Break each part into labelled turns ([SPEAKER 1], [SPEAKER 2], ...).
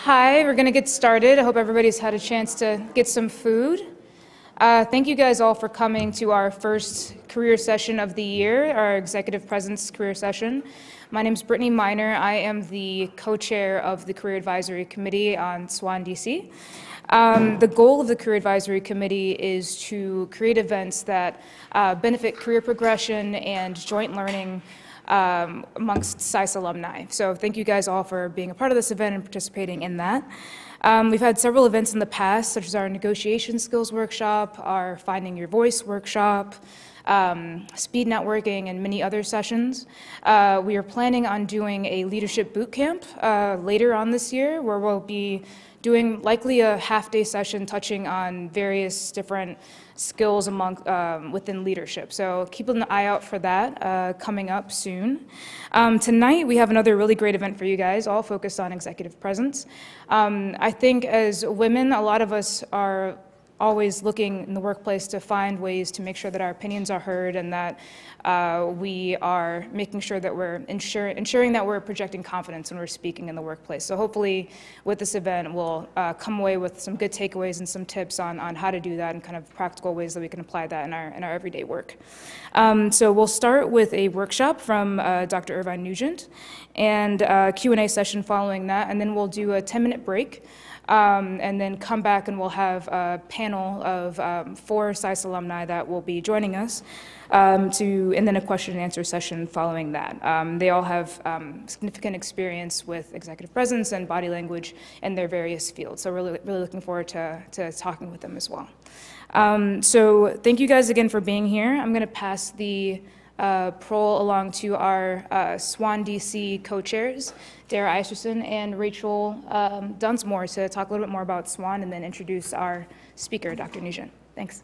[SPEAKER 1] Hi, we're going to get started. I hope everybody's had a chance to get some food. Thank you guys all for coming to our first career session of the year, our Executive Presence career session. My name is Brittany Miner. I am the co-chair of the Career Advisory Committee on SWAN DC. The goal of the Career Advisory Committee is to create events that benefit career progression and joint learning amongst ScienceBased alumni. So thank you guys all for being a part of this event and participating in that. We've had several events in the past, such as our negotiation skills workshop, our finding your voice workshop, speed networking, and many other sessions. We are planning on doing a leadership boot camp later on this year, where we'll be doing likely a half-day session touching on various different skills within leadership. So keep an eye out for that coming up soon. Tonight we have another really great event for you guys, all focused on executive presence. I think as women, a lot of us are always looking in the workplace to find ways to make sure that our opinions are heard and that we are making sure that we're ensuring that we're projecting confidence when we're speaking in the workplace. So hopefully with this event we'll come away with some good takeaways and some tips on how to do that and kind of practical ways that we can apply that in our everyday work. So we'll start with a workshop from Dr. Irvine Nugent and a Q&A session following that, and then we'll do a 10-minute break. And then come back and we'll have a panel of 4 ScienceBased alumni that will be joining us, and then a question and answer session following that. They all have significant experience with executive presence and body language in their various fields, so really looking forward to talking with them as well. So thank you guys again for being here. I'm going to pass the prole along to our SWAN DC co-chairs, Dara Iserson and Rachel Dunsmore, to talk a little bit more about SWAN and then introduce our speaker, Dr. Nugent. Thanks.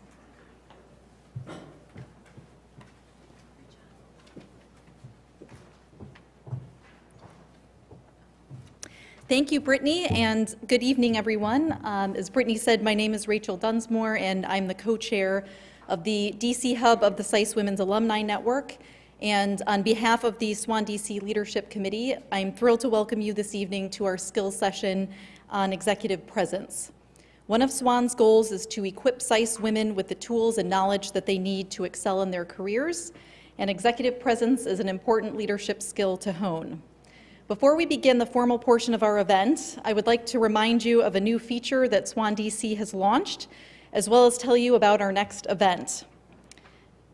[SPEAKER 2] Thank you, Brittany, and good evening, everyone. As Brittany said, my name is Rachel Dunsmore, and I'm the co-chair of the DC Hub of the ScienceBased Women's Alumni Network. And on behalf of the SWAN DC Leadership Committee, I'm thrilled to welcome you this evening to our skills session on executive presence. One of SWAN's goals is to equip ScienceBased women with the tools and knowledge that they need to excel in their careers, and executive presence is an important leadership skill to hone. Before we begin the formal portion of our event, I would like to remind you of a new feature that SWAN DC has launched, as well as tell you about our next event.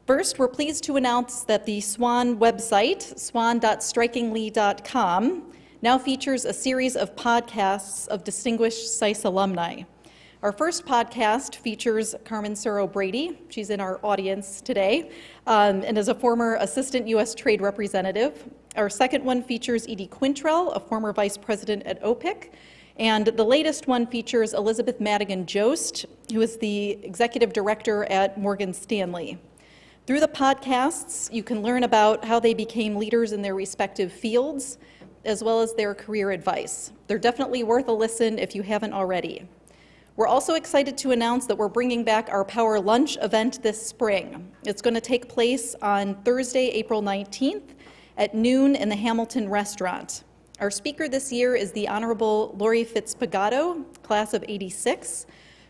[SPEAKER 2] First, we're pleased to announce that the SWAN website, swan.strikingly.com, now features a series of podcasts of distinguished ScienceBased alumni. Our first podcast features Carmen Suro Brady. She's in our audience today and is a former Assistant U.S. Trade Representative. Our second one features Edie Quintrell, a former Vice President at OPIC. And the latest one features Elizabeth Madigan Jost, who is the Executive Director at Morgan Stanley. Through the podcasts, you can learn about how they became leaders in their respective fields, as well as their career advice. They're definitely worth a listen if you haven't already. We're also excited to announce that we're bringing back our Power Lunch event this spring. It's going to take place on Thursday, April 19th at noon in the Hamilton Restaurant. Our speaker this year is the Honorable Lori Fitzpagato, class of '86,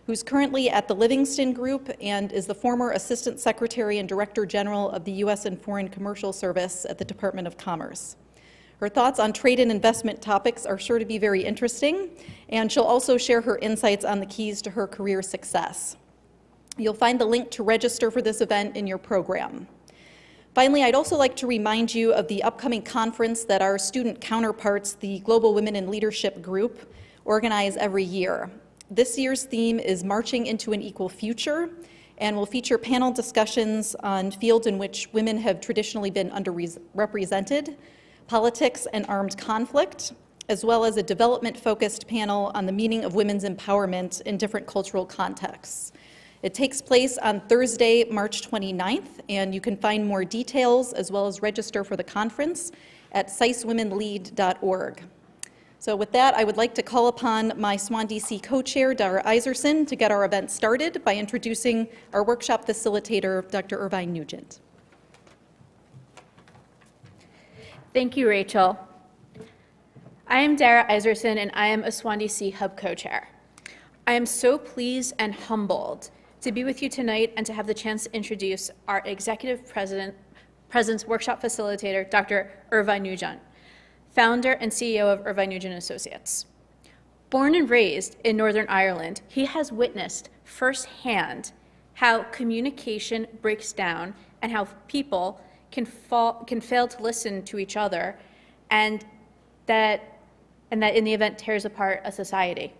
[SPEAKER 2] who's currently at the Livingston Group and is the former Assistant Secretary and Director General of the U.S. and Foreign Commercial Service at the Department of Commerce. Her thoughts on trade and investment topics are sure to be very interesting, and she'll also share her insights on the keys to her career success. You'll find the link to register for this event in your program. Finally, I'd also like to remind you of the upcoming conference that our student counterparts, the Global Women in Leadership Group, organize every year. This year's theme is Marching into an Equal Future, and will feature panel discussions on fields in which women have traditionally been underrepresented, politics and armed conflict, as well as a development-focused panel on the meaning of women's empowerment in different cultural contexts. It takes place on Thursday, March 29th, and you can find more details as well as register for the conference at sciencewwomenlead.org. So with that, I would like to call upon my SWAN DC co-chair, Dara Iserson, to get our event started by introducing our workshop facilitator, Dr. Irvine Nugent.
[SPEAKER 3] Thank you, Rachel. I am Dara Iserson, and I am a SWAN DC Hub co-chair. I am so pleased and humbled to be with you tonight and to have the chance to introduce our Executive President's Workshop Facilitator, Dr. Irvine Nugent, founder and CEO of Irvine Nugent Associates. Born and raised in Northern Ireland, he has witnessed firsthand how communication breaks down and how people can fail to listen to each other, and that in the event tears apart a society.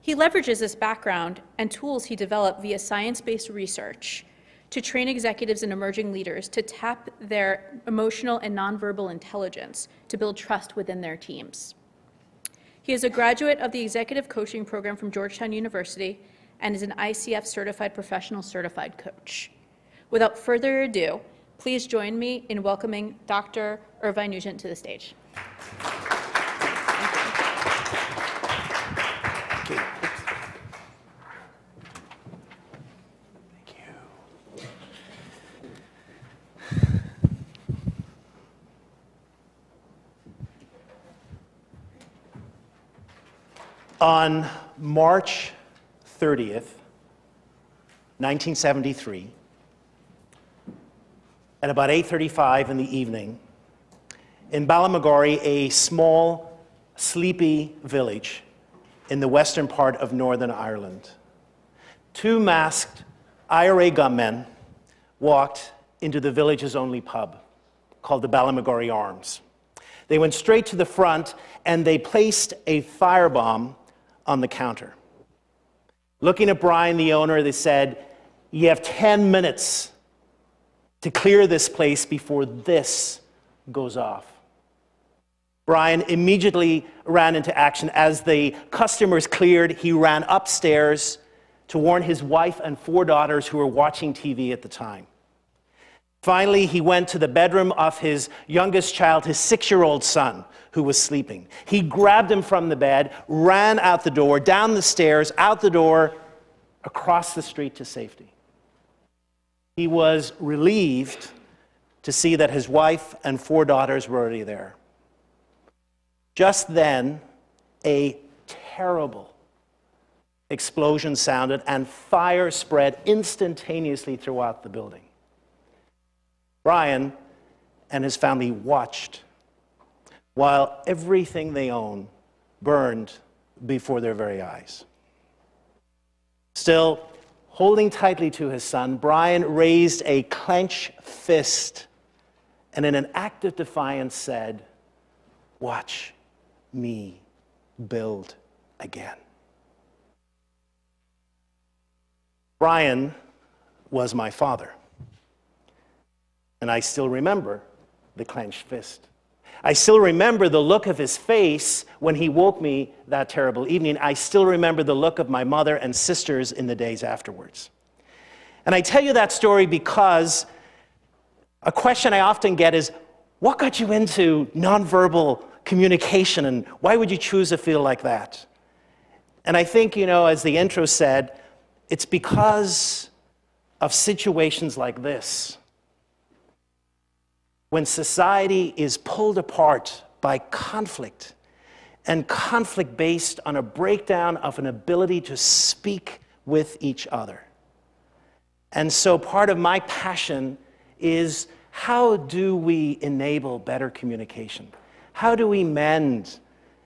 [SPEAKER 3] He leverages this background and tools he developed via science-based research to train executives and emerging leaders to tap their emotional and nonverbal intelligence to build trust within their teams. He is a graduate of the Executive Coaching Program from Georgetown University and is an ICF Certified Professional Certified Coach. Without further ado, please join me in welcoming Dr. Irvine Nugent to the stage.
[SPEAKER 4] On March 30th, 1973, at about 8:35 in the evening, in Ballymagorry, a small, sleepy village in the western part of Northern Ireland, two masked IRA gunmen walked into the village's only pub, called the Ballymagorry Arms. They went straight to the front and they placed a firebomb on the counter. Looking at Brian, the owner, they said, "You have 10 minutes to clear this place before this goes off." Brian immediately ran into action. As the customers cleared, he ran upstairs to warn his wife and 4 daughters who were watching TV at the time. Finally, he went to the bedroom of his youngest child, his 6-year-old son, who was sleeping. He grabbed him from the bed, ran out the door, down the stairs, out the door, across the street to safety. He was relieved to see that his wife and 4 daughters were already there. Just then, a terrible explosion sounded and fire spread instantaneously throughout the building. Brian and his family watched while everything they own burned before their very eyes. Still, holding tightly to his son, Brian raised a clenched fist and in an act of defiance said, "Watch me build again." Brian was my father, and I still remember the clenched fist. I still remember the look of his face when he woke me that terrible evening. I still remember the look of my mother and sisters in the days afterwards. And I tell you that story because a question I often get is, what got you into nonverbal communication, and why would you choose a field like that? And I think, as the intro said, it's because of situations like this. When society is pulled apart by conflict, and conflict based on a breakdown of an ability to speak with each other. And so part of my passion is, how do we enable better communication? How do we mend?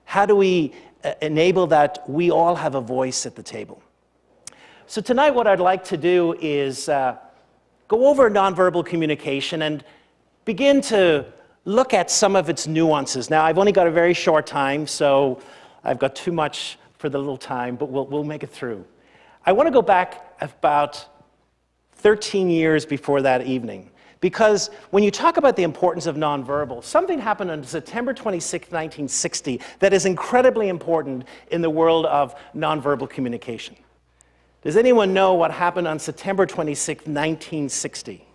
[SPEAKER 4] How do we enable that we all have a voice at the table? So tonight what I'd like to do is go over nonverbal communication and begin to look at some of its nuances. Now, I've only got a very short time, so I've got too much for the little time, but we'll make it through. I want to go back about 13 years before that evening, because when you talk about the importance of nonverbal, something happened on September 26, 1960, that is incredibly important in the world of nonverbal communication. Does anyone know what happened on September 26, 1960?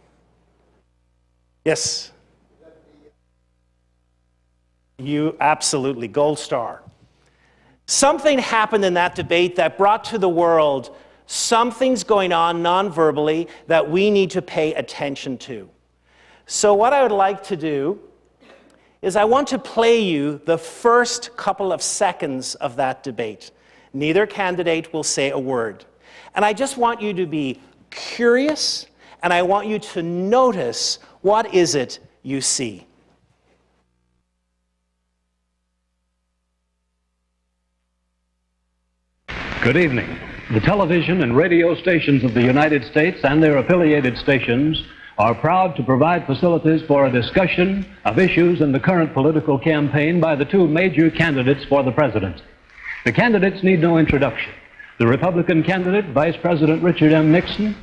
[SPEAKER 4] Yes. You absolutely, gold star. Something happened in that debate that brought to the world something's going on non-verbally that we need to pay attention to. So what I would like to do is I want to play you the first couple of seconds of that debate. Neither candidate will say a word. And I just want you to be curious, and I want you to notice what is it you see.
[SPEAKER 5] Good evening. The television and radio stations of the United States and their affiliated stations are proud to provide facilities for a discussion of issues in the current political campaign by the two major candidates for the presidency. The candidates need no introduction. The Republican candidate, Vice President Richard M. Nixon,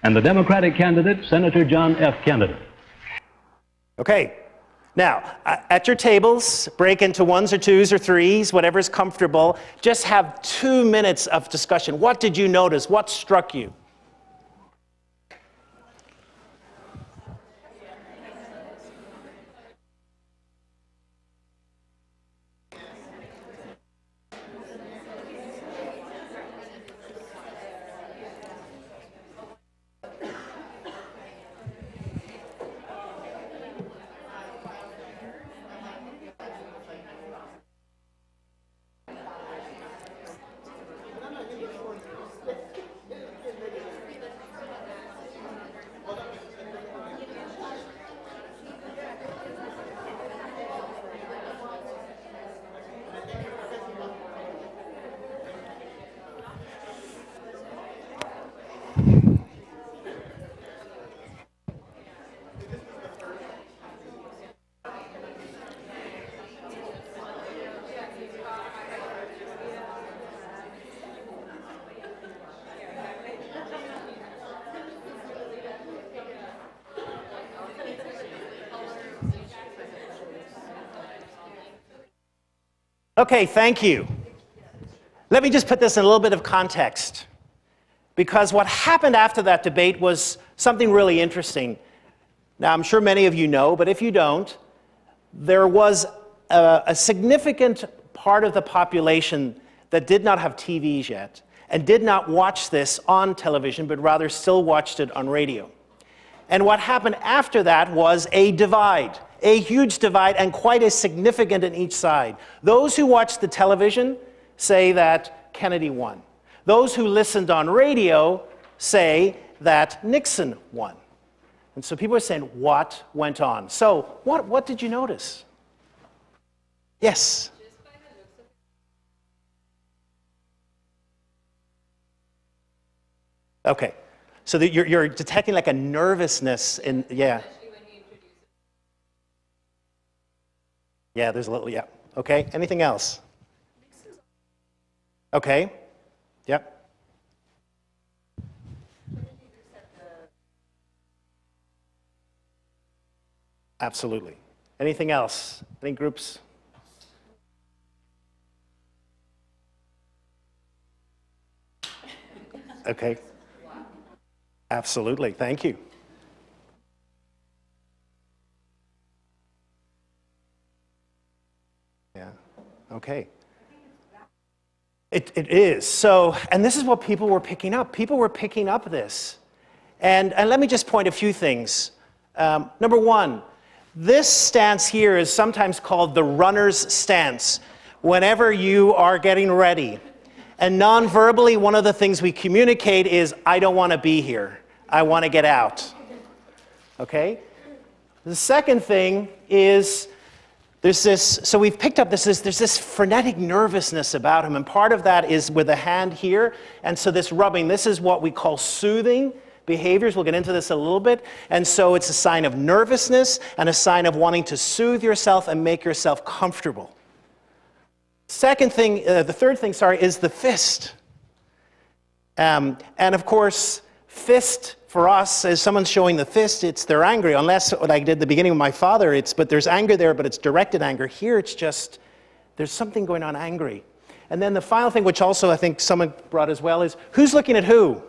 [SPEAKER 5] and the Democratic candidate, Senator John F. Kennedy.
[SPEAKER 4] Okay. Now, at your tables, break into ones or twos or threes, whatever's comfortable. Just have 2 minutes of discussion. What did you notice? What struck you? Okay, thank you. Let me just put this in a little bit of context, because what happened after that debate was something really interesting. Now, I'm sure many of you know, but if you don't, there was a significant part of the population that did not have TVs yet and did not watch this on television, but rather still watched it on radio. And what happened after that was a divide. A huge divide, and quite as significant in each side. Those who watched the television say that Kennedy won. Those who listened on radio say that Nixon won. And so people are saying, what went on? So what did you notice? Yes? Okay. So that you're detecting like a nervousness in, yeah. Yeah, there's a little, yeah. Okay, anything else? Okay, yep. Absolutely. Anything else? Any groups? Okay. Absolutely, thank you. Yeah, okay. It is. So, and this is what people were picking up. People were picking up this. And let me just point a few things. Number one, this stance here is sometimes called the runner's stance. Whenever you are getting ready. And non-verbally, one of the things we communicate is, I don't want to be here. I want to get out. Okay? The second thing is, there's this, so we've picked up there's this frenetic nervousness about him, and part of that is with the hand here, and so this rubbing, this is what we call soothing behaviors. We'll get into this a little bit, and so it's a sign of nervousness and a sign of wanting to soothe yourself and make yourself comfortable. Second thing, the third thing, sorry, is the fist. And of course, fist for us, as someone's showing the fist, it's they're angry. Unless, what I did at the beginning with my father, but there's anger there, but it's directed anger. Here, it's just, there's something going on angry. And then the final thing, which also I think someone brought as well, is who's looking at who?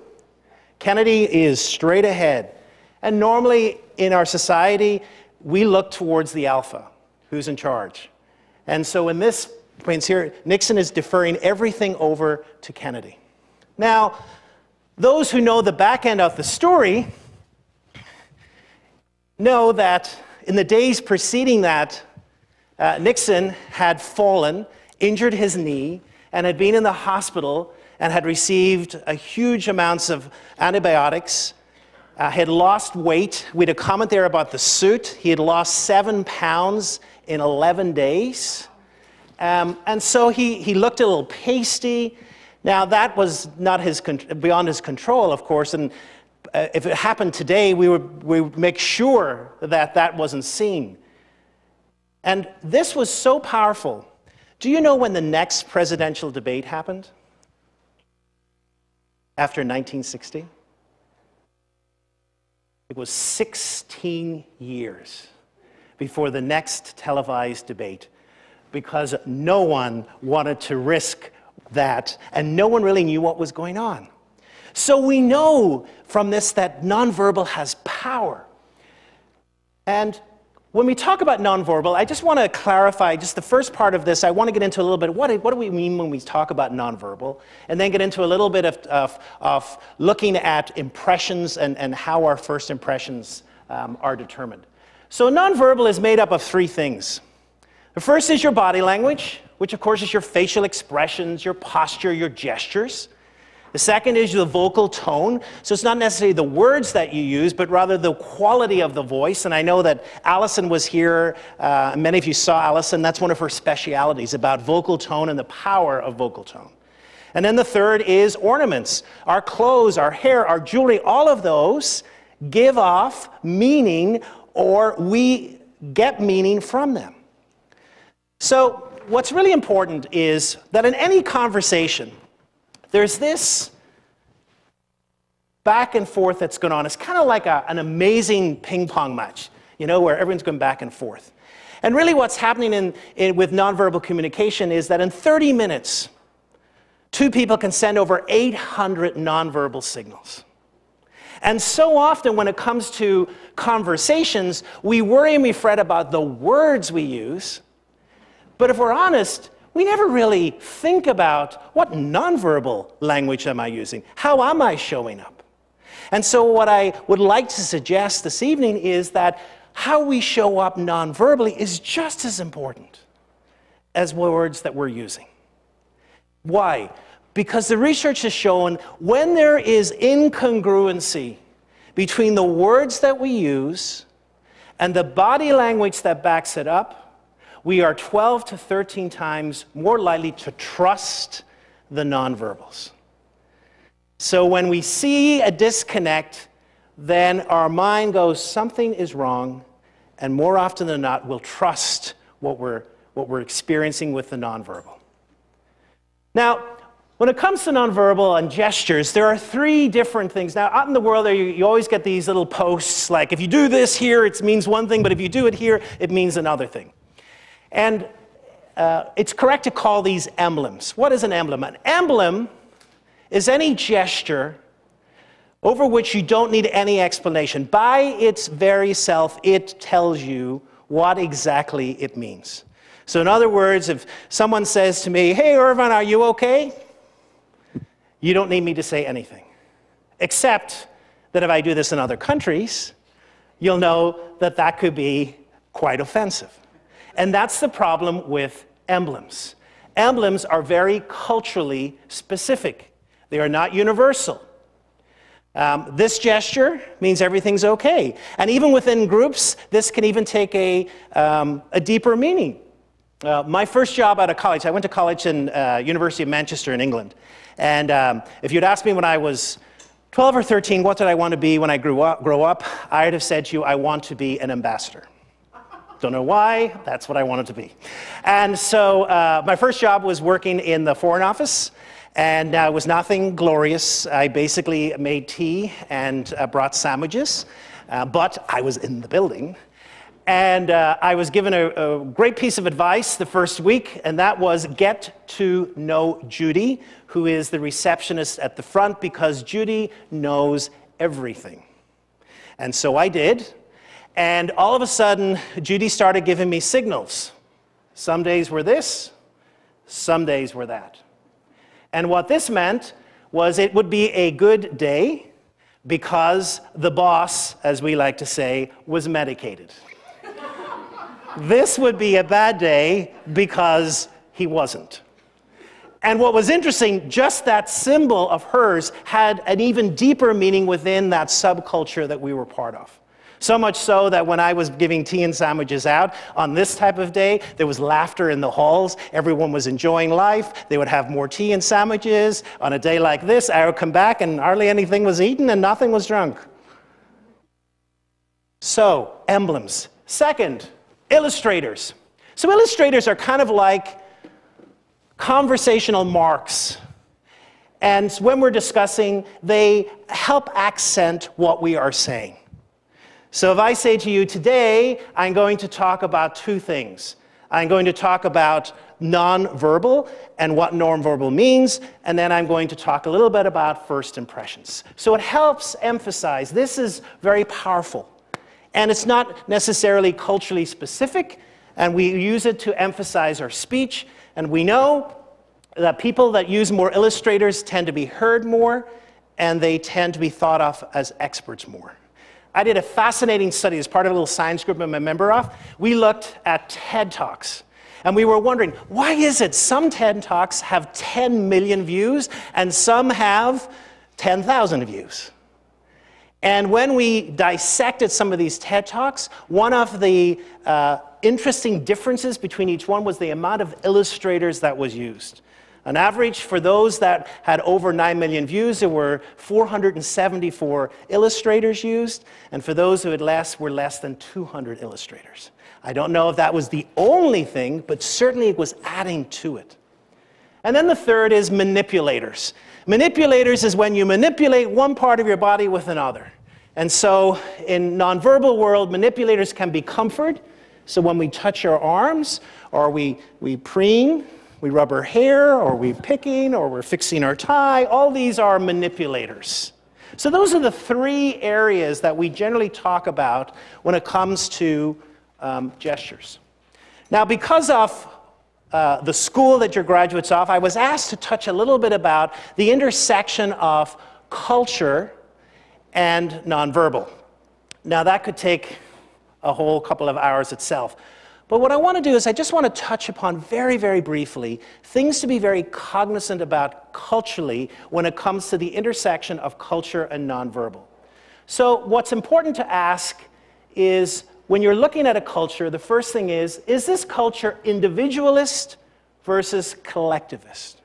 [SPEAKER 4] Kennedy is straight ahead. And normally in our society, we look towards the alpha, who's in charge. And so in this point here, Nixon is deferring everything over to Kennedy. Now, those who know the back end of the story know that in the days preceding that, Nixon had fallen, injured his knee, and had been in the hospital and had received a huge amounts of antibiotics. Had lost weight. We had a comment there about the suit. He had lost 7 pounds in 11 days. And so he looked a little pasty. Now, that was not beyond his control, of course, and if it happened today, we would make sure that that wasn't seen. And this was so powerful. Do you know when the next presidential debate happened? After 1960? It was 16 years before the next televised debate, because no one wanted to risk that, and no one really knew what was going on. So we know from this that nonverbal has power. And when we talk about nonverbal, I just want to clarify just the first part of this. I want to get into a little bit, what do we mean when we talk about nonverbal? And then get into a little bit of looking at impressions and how our first impressions are determined. So nonverbal is made up of 3 things. The first is your body language, which of course is your facial expressions, your posture, your gestures. The second is the vocal tone. So it's not necessarily the words that you use, but rather the quality of the voice. And I know that Alison was here. Many of you saw Alison. That's one of her specialities, about vocal tone and the power of vocal tone. And then the third is ornaments. Our clothes, our hair, our jewelry, all of those give off meaning, or we get meaning from them. So what's really important is that in any conversation, there's this back and forth that's going on. It's kind of like an amazing ping pong match, you know, where everyone's going back and forth. And really what's happening with nonverbal communication is that in 30 minutes, 2 people can send over 800 nonverbal signals. And so often when it comes to conversations, we worry and we fret about the words we use. But if we're honest, we never really think about what nonverbal language am I using? How am I showing up? And so what I would like to suggest this evening is that how we show up nonverbally is just as important as words that we're using. Why? Because the research has shown when there is incongruency between the words that we use and the body language that backs it up, we are 12 to 13 times more likely to trust the nonverbals. So when we see a disconnect, then our mind goes, something is wrong, and more often than not, we'll trust what we're experiencing with the nonverbal. Now, when it comes to nonverbal and gestures, there are 3 different things. Now, out in the world, you always get these little posts, like if you do this here, it means one thing, but if you do it here, it means another thing. And it's correct to call these emblems. What is an emblem? An emblem is any gesture over which you don't need any explanation. By its very self, it tells you what exactly it means. So in other words, if someone says to me, hey, Irvin, are you okay? You don't need me to say anything. Except that if I do this in other countries, you'll know that that could be quite offensive. And that's the problem with emblems. Emblems are very culturally specific. They are not universal. This gesture means everything's okay. And even within groups, this can even take a deeper meaning. My first job out of college, I went to college in University of Manchester in England. And if you'd asked me when I was 12 or 13, what did I want to be when I grow up, I'd have said to you, I want to be an ambassador. Don't know why, that's what I wanted to be. And so my first job was working in the Foreign Office, and it was nothing glorious. I basically made tea and brought sandwiches, but I was in the building. And I was given a great piece of advice the first week, and that was get to know Judy, who is the receptionist at the front, because Judy knows everything. And so I did. And all of a sudden, Judy started giving me signals. Some days were this, some days were that. And what this meant was it would be a good day because the boss, as we like to say, was medicated. this would be a bad day because he wasn't. And what was interesting, just that symbol of hers had an even deeper meaning within that subculture that we were part of. So much so that when I was giving tea and sandwiches out on this type of day, there was laughter in the halls. Everyone was enjoying life. They would have more tea and sandwiches. On a day like this, I would come back and hardly anything was eaten and nothing was drunk. So, emblems. Second, illustrators. So illustrators are kind of like conversational marks. And when we're discussing, they help accent what we are saying. So if I say to you today, I'm going to talk about two things. I'm going to talk about nonverbal and what nonverbal means, and then I'm going to talk a little bit about first impressions. So it helps emphasize this is very powerful. And it's not necessarily culturally specific, and we use it to emphasize our speech. And we know that people that use more illustrators tend to be heard more, and they tend to be thought of as experts more. I did a fascinating study as part of a little science group I'm a member of. We looked at TED Talks. And we were wondering, why is it some TED Talks have 10 million views and some have 10,000 views? And when we dissected some of these TED Talks, one of the interesting differences between each one was the amount of illustrators that was used. On average, for those that had over 9 million views, there were 474 illustrators used, and for those who had less, were less than 200 illustrators. I don't know if that was the only thing, but certainly it was adding to it. And then the third is manipulators. Manipulators is when you manipulate one part of your body with another. And so in nonverbal world, manipulators can be comfort. So when we touch our arms, or we preen, we rub our hair, or we're picking, or we're fixing our tie, all these are manipulators. So those are the three areas that we generally talk about when it comes to gestures. Now, because of the school that you're graduates of, I was asked to touch a little bit about the intersection of culture and nonverbal. Now, that could take a whole couple of hours itself. But what I want to do is I just want to touch upon very, very briefly things to be very cognizant about culturally when it comes to the intersection of culture and nonverbal. So what's important to ask is, when you're looking at a culture, the first thing is this culture individualist versus collectivist?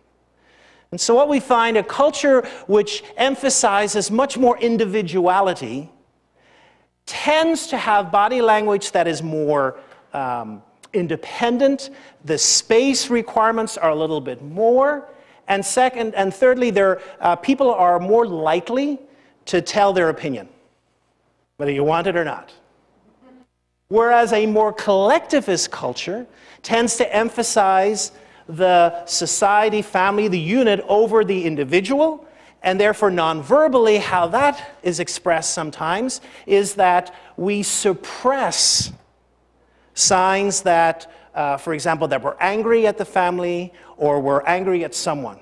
[SPEAKER 4] And so what we find, a culture which emphasizes much more individuality tends to have body language that is more independent. The space requirements are a little bit more. And second and thirdly, people are more likely to tell their opinion, whether you want it or not. Whereas a more collectivist culture tends to emphasize the society, family, the unit over the individual, and therefore nonverbally how that is expressed sometimes is that we suppress signs that, for example, that we're angry at the family or we're angry at someone.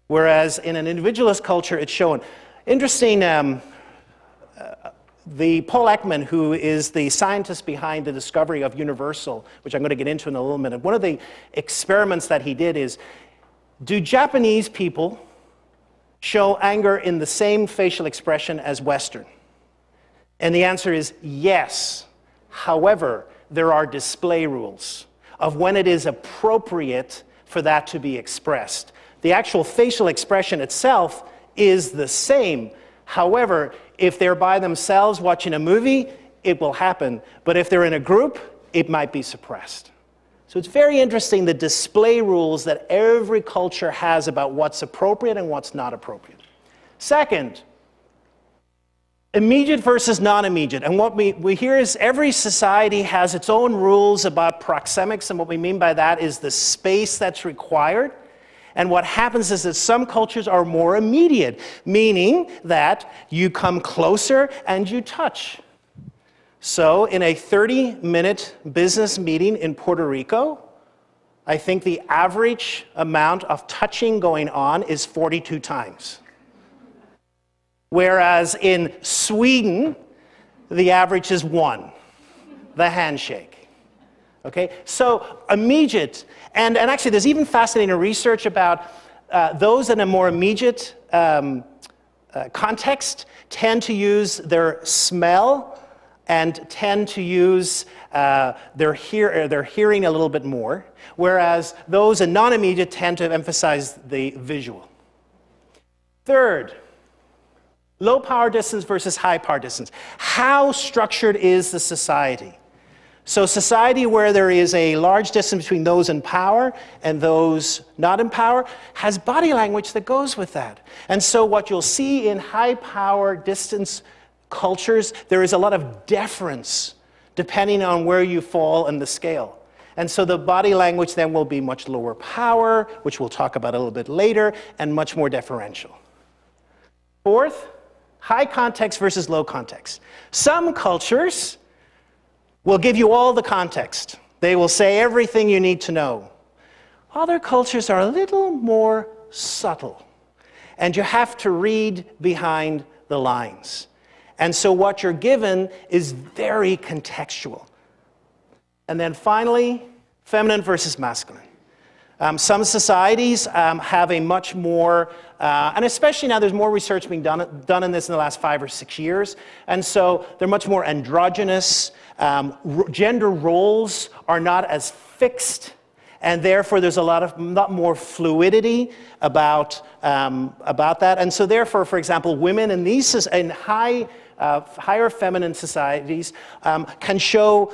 [SPEAKER 4] Whereas in an individualist culture, it's shown. Interesting, the Paul Ekman, who is the scientist behind the discovery of universal, which I'm going to get into in a little minute, one of the experiments that he did is, do Japanese people show anger in the same facial expression as Western? And the answer is yes. However, there are display rules of when it is appropriate for that to be expressed. The actual facial expression itself is the same. However, if they're by themselves watching a movie, it will happen. But if they're in a group, it might be suppressed. So it's very interesting, the display rules that every culture has about what's appropriate and what's not appropriate. Second, immediate versus non-immediate. And what we hear is every society has its own rules about proxemics, and what we mean by that is the space that's required. And what happens is that some cultures are more immediate, meaning that you come closer and you touch. So in a 30-minute business meeting in Puerto Rico, I think the average amount of touching going on is 42 times. Whereas in Sweden, the average is 1, the handshake. Okay, so immediate, and actually there's even fascinating research about those in a more immediate context tend to use their smell and tend to use their hearing a little bit more, whereas those in non-immediate tend to emphasize the visual. Third, low power distance versus high power distance. How structured is the society? So society where there is a large distance between those in power and those not in power has body language that goes with that. And so what you'll see in high power distance cultures, there is a lot of deference depending on where you fall in the scale. And so the body language then will be much lower power, which we'll talk about a little bit later, and much more deferential. Fourth, high context versus low context. Some cultures will give you all the context. They will say everything you need to know. Other cultures are a little more subtle, and you have to read behind the lines. And so what you're given is very contextual. And then finally, feminine versus masculine. Some societies have a much more, and especially now there's more research being done in this in the last 5 or 6 years, and so they're much more androgynous. Gender roles are not as fixed, and therefore there's a lot more fluidity about that. And so therefore, for example, women in higher feminine societies can show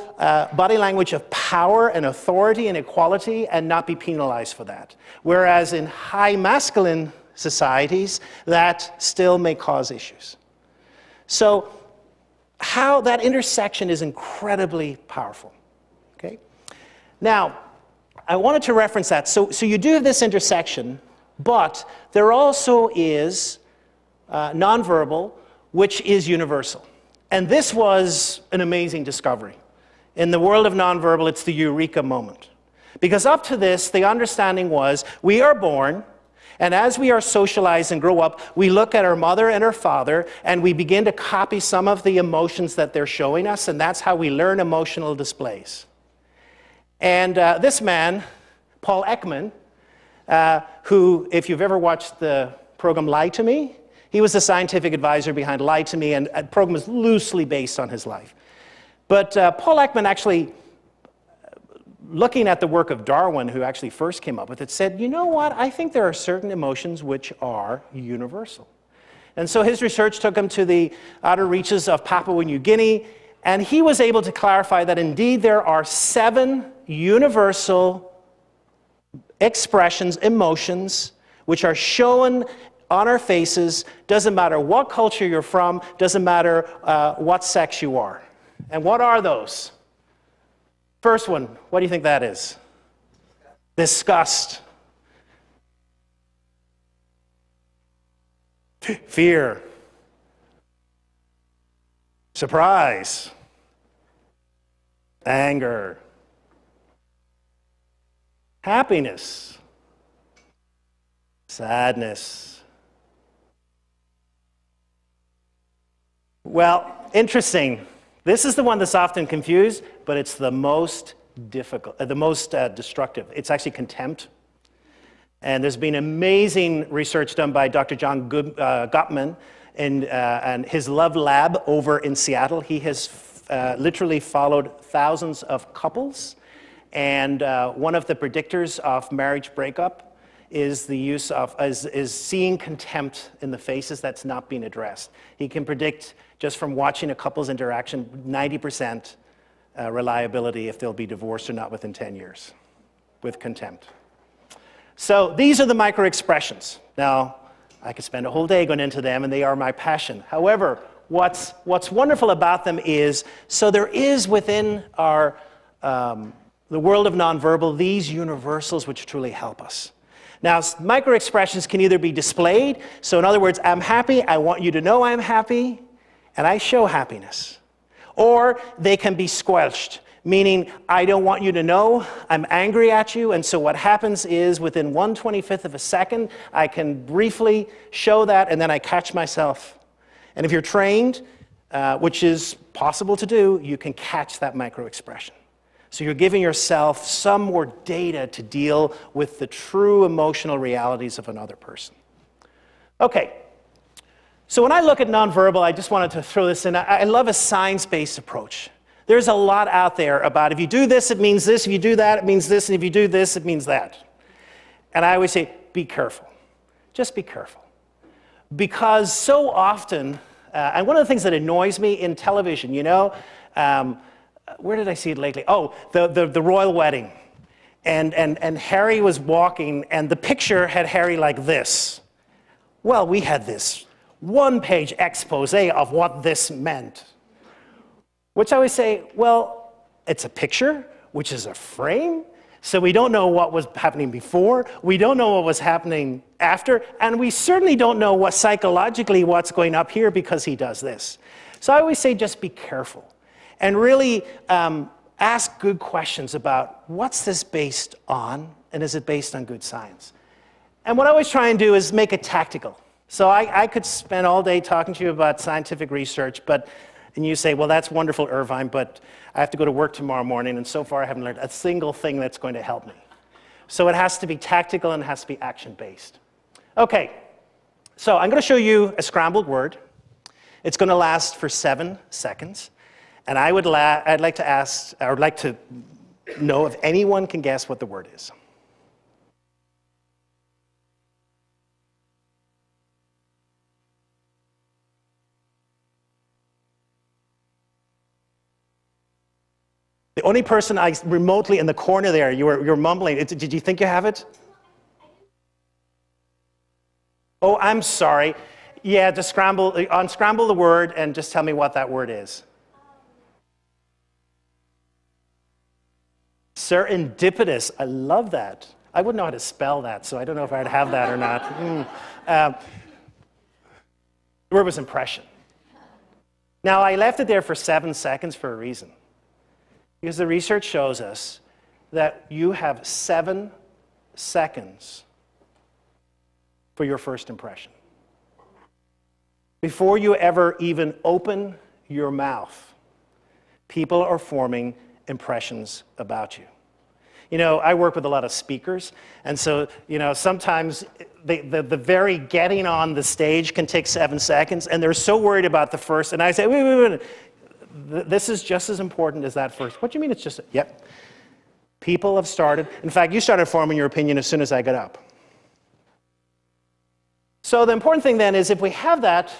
[SPEAKER 4] body language of power and authority and equality and not be penalized for that. Whereas in high masculine societies, that still may cause issues. So how that intersection is incredibly powerful. Okay? Now, I wanted to reference that. So you do have this intersection, but there also is nonverbal, which is universal. And this was an amazing discovery. In the world of nonverbal, it's the eureka moment. Because up to this, the understanding was we are born, and as we are socialized and grow up, we look at our mother and our father, and we begin to copy some of the emotions that they're showing us, and that's how we learn emotional displays. And this man, Paul Ekman, who, if you've ever watched the program Lie to Me, he was the scientific advisor behind Lie to Me, and the program is loosely based on his life. But Paul Ekman actually, looking at the work of Darwin, who actually first came up with it, said, you know what, I think there are certain emotions which are universal. And so his research took him to the outer reaches of Papua New Guinea, and he was able to clarify that indeed there are 7 universal expressions, emotions, which are shown on our faces. Doesn't matter what culture you're from, doesn't matter what sex you are. And what are those? First one, what do you think that is? Disgust. Fear. Surprise. Anger. Happiness. Sadness. Well, interesting. This is the one that's often confused, but it's the most difficult, the most destructive. It's actually contempt. And there's been amazing research done by Dr. John Gottman and his Love Lab over in Seattle. He has literally followed thousands of couples, and one of the predictors of marriage breakup is the use of is seeing contempt in the faces that's not being addressed. He can predict just from watching a couple's interaction 90% reliability if they'll be divorced or not within 10 years with contempt. So these are the micro expressions. Now, I could spend a whole day going into them, and they are my passion. However, what's wonderful about them is, so there is within our the world of nonverbal these universals which truly help us. Now, micro expressions can either be displayed. So in other words, I'm happy, I want you to know I'm happy, and I show happiness. Or they can be squelched, meaning I don't want you to know, I'm angry at you, and so what happens is within 1/25 of a second, I can briefly show that, and then I catch myself. And if you're trained, which is possible to do, you can catch that micro expression. So you're giving yourself some more data to deal with the true emotional realities of another person. Okay. So when I look at nonverbal, I just wanted to throw this in. I love a science-based approach. There's a lot out there about if you do this, it means this. If you do that, it means this. And if you do this, it means that. And I always say, be careful. Just be careful. Because so often, and one of the things that annoys me in television, you know, where did I see it lately? Oh, the royal wedding. And Harry was walking, and the picture had Harry like this. Well, we had this one-page expose of what this meant. Which I always say, well, it's a picture, which is a frame, so we don't know what was happening before, we don't know what was happening after, and we certainly don't know what psychologically what's going up here because he does this. So I always say just be careful, and really ask good questions about what's this based on, and is it based on good science? And what I always try and do is make it tactical. So I could spend all day talking to you about scientific research, and you say, well, that's wonderful, Irvine, but I have to go to work tomorrow morning, and so far I haven't learned a single thing that's going to help me. So it has to be tactical and it has to be action-based. Okay, so I'm going to show you a scrambled word. It's going to last for 7 seconds, and I'd like to know if anyone can guess what the word is. The only person remotely in the corner there, you're mumbling. Did you think you have it? Oh, I'm sorry. Yeah, just unscramble the word and just tell me what that word is. Serendipitous. I love that. I wouldn't know how to spell that, so I don't know if I'd have that or not. The word was impression. Now, I left it there for 7 seconds for a reason. Because the research shows us that you have 7 seconds for your first impression. Before you ever even open your mouth, people are forming impressions about you. You know, I work with a lot of speakers, and so, you know, sometimes the very getting on the stage can take 7 seconds, and they're so worried about the first, and I say, wait. This is just as important as that first. What do you mean it's just, yep. People have started, in fact, you started forming your opinion as soon as I got up. So the important thing then is if we have that,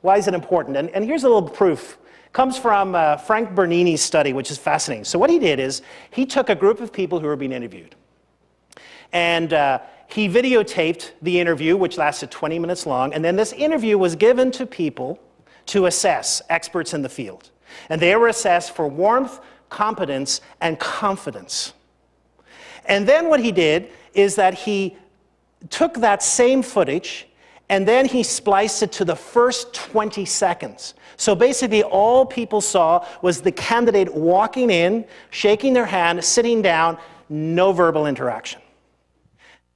[SPEAKER 4] why is it important? And here's a little proof. It comes from Frank Bernini's study, which is fascinating. So what he did is he took a group of people who were being interviewed. And he videotaped the interview, which lasted 20 minutes long. And then this interview was given to people to assess, experts in the field. And they were assessed for warmth, competence, and confidence. And then what he did is that he took that same footage and then he spliced it to the first 20 seconds. So basically all people saw was the candidate walking in, shaking their hand, sitting down, no verbal interaction.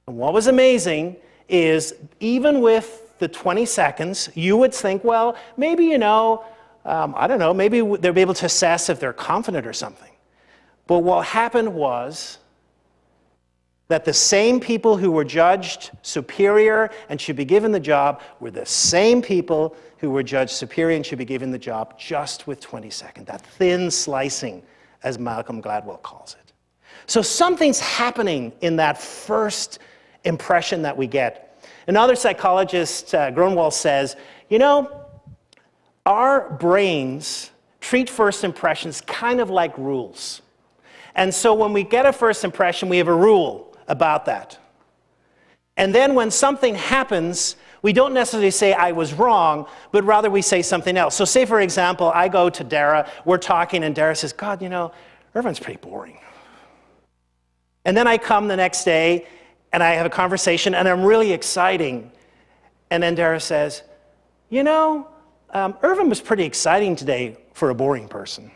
[SPEAKER 4] And what was amazing is even with the 20 seconds, you would think, well, maybe, you know, I don't know, maybe they'll be able to assess if they're confident or something. But what happened was that the same people who were judged superior and should be given the job were the same people who were judged superior and should be given the job just with 20 seconds. That thin slicing, as Malcolm Gladwell calls it. So something's happening in that first impression that we get. Another psychologist, Grunwald, says, you know, our brains treat first impressions kind of like rules. And so when we get a first impression, we have a rule about that. And then when something happens, we don't necessarily say, I was wrong, but rather we say something else. So say, for example, I go to Dara, we're talking, and Dara says, God, you know, Irvine's pretty boring. And then I come the next day, and I have a conversation, and I'm really exciting. And then Dara says, you know, Irvine was pretty exciting today for a boring person.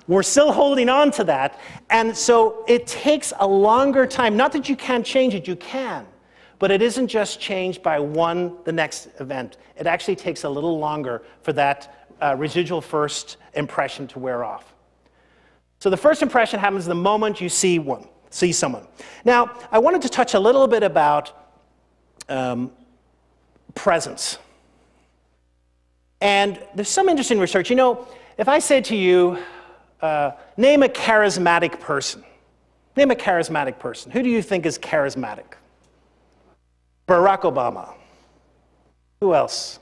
[SPEAKER 4] We're still holding on to that. And so it takes a longer time. Not that you can't change it, you can. But it isn't just changed by the next event. It actually takes a little longer for that residual first impression to wear off. So the first impression happens the moment you see someone. Now, I wanted to touch a little bit about presence. And there's some interesting research. You know, if I said to you, name a charismatic person. Name a charismatic person. Who do you think is charismatic? Barack Obama. Who else?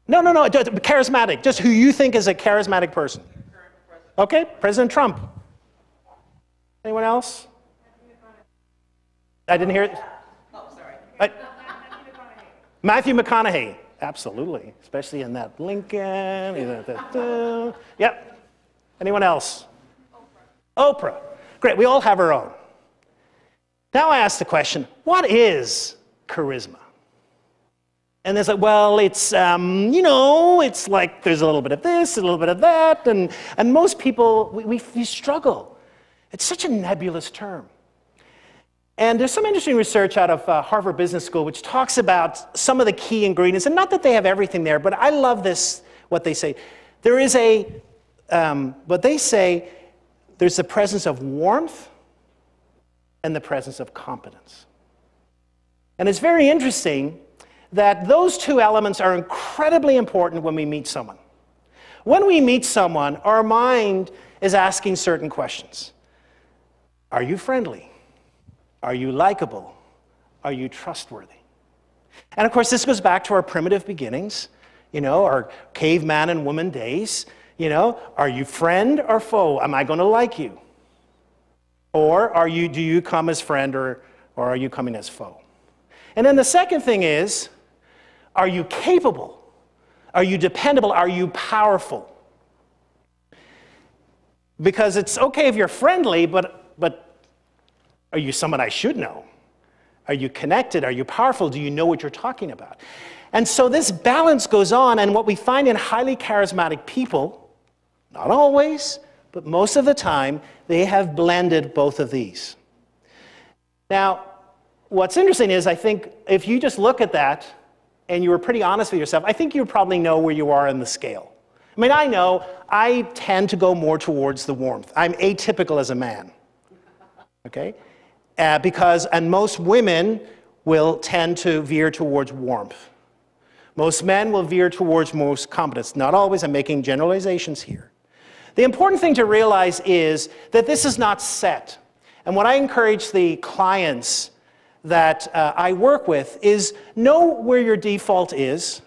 [SPEAKER 4] No, charismatic. Just who you think is a charismatic person. Okay, President Trump. Anyone else? I didn't hear it. Oh, sorry. Matthew McConaughey. Absolutely, especially in that Lincoln. Yep. Anyone else? Oprah. Great, we all have our own. Now I ask the question, what is charisma? And there's like, well, it's, you know, it's like there's a little bit of this, a little bit of that, and most people, we struggle. It's such a nebulous term. And there's some interesting research out of Harvard Business School which talks about some of the key ingredients, and not that they have everything there, but I love this, what they say. There is what they say, there's the presence of warmth and the presence of competence. And it's very interesting that those two elements are incredibly important when we meet someone. When we meet someone, our mind is asking certain questions. Are you friendly? Are you likable? Are you trustworthy? And of course, this goes back to our primitive beginnings, you know, our caveman and woman days. You know, are you friend or foe? Am I going to like you? Or do you come as friend or are you coming as foe? And then the second thing is, are you capable? Are you dependable? Are you powerful? Because it's okay if you're friendly, but are you someone I should know? Are you connected? Are you powerful? Do you know what you're talking about? And so this balance goes on, and what we find in highly charismatic people, not always, but most of the time, they have blended both of these. Now, what's interesting is, I think, if you just look at that, and you were pretty honest with yourself, I think you probably know where you are in the scale. I mean, I know I tend to go more towards the warmth. I'm atypical as a man, okay? And most women will tend to veer towards warmth. Most men will veer towards most competence. Not always, I'm making generalizations here. The important thing to realize is that this is not set. And what I encourage the clients that I work with is know where your default is,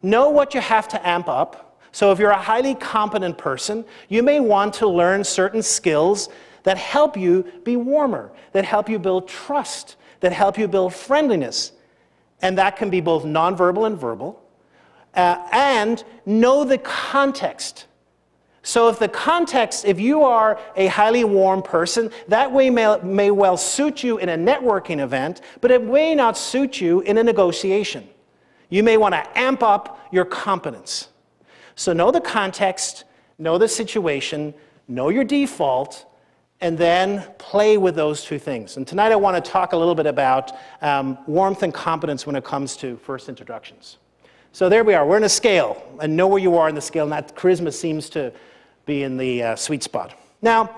[SPEAKER 4] know what you have to amp up. So if you're a highly competent person, you may want to learn certain skills that help you be warmer, that help you build trust, that help you build friendliness. And that can be both nonverbal and verbal. And know the context. So if you are a highly warm person, that way may well suit you in a networking event, but it may not suit you in a negotiation. You may want to amp up your competence. So know the context, know the situation, know your default, and then play with those two things. And tonight I want to talk a little bit about warmth and competence when it comes to first introductions. So there we are. We're in a scale, and know where you are in the scale, and that charisma seems to be in the sweet spot. Now,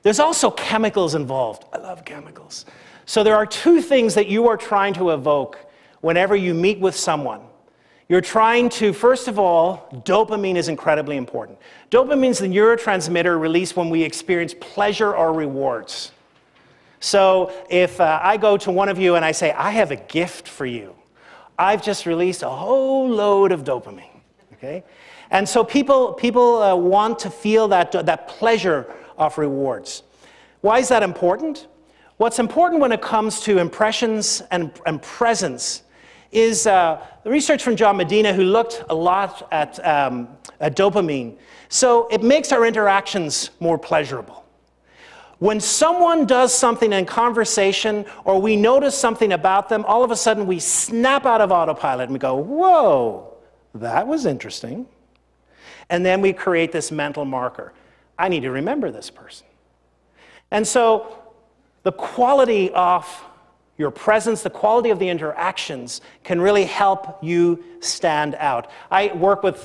[SPEAKER 4] there's also chemicals involved. I love chemicals. So there are two things that you are trying to evoke whenever you meet with someone. You're trying to, first of all, dopamine is incredibly important. Dopamine is the neurotransmitter released when we experience pleasure or rewards. So if I go to one of you and I say, I have a gift for you, I've just released a whole load of dopamine, okay? And so people want to feel that pleasure of rewards. Why is that important? What's important when it comes to impressions and presence is the research from John Medina, who looked a lot at dopamine. So it makes our interactions more pleasurable. When someone does something in conversation or we notice something about them, all of a sudden we snap out of autopilot and we go, whoa, that was interesting. And then we create this mental marker. I need to remember this person. And so the quality of your presence, the quality of the interactions can really help you stand out. I work with,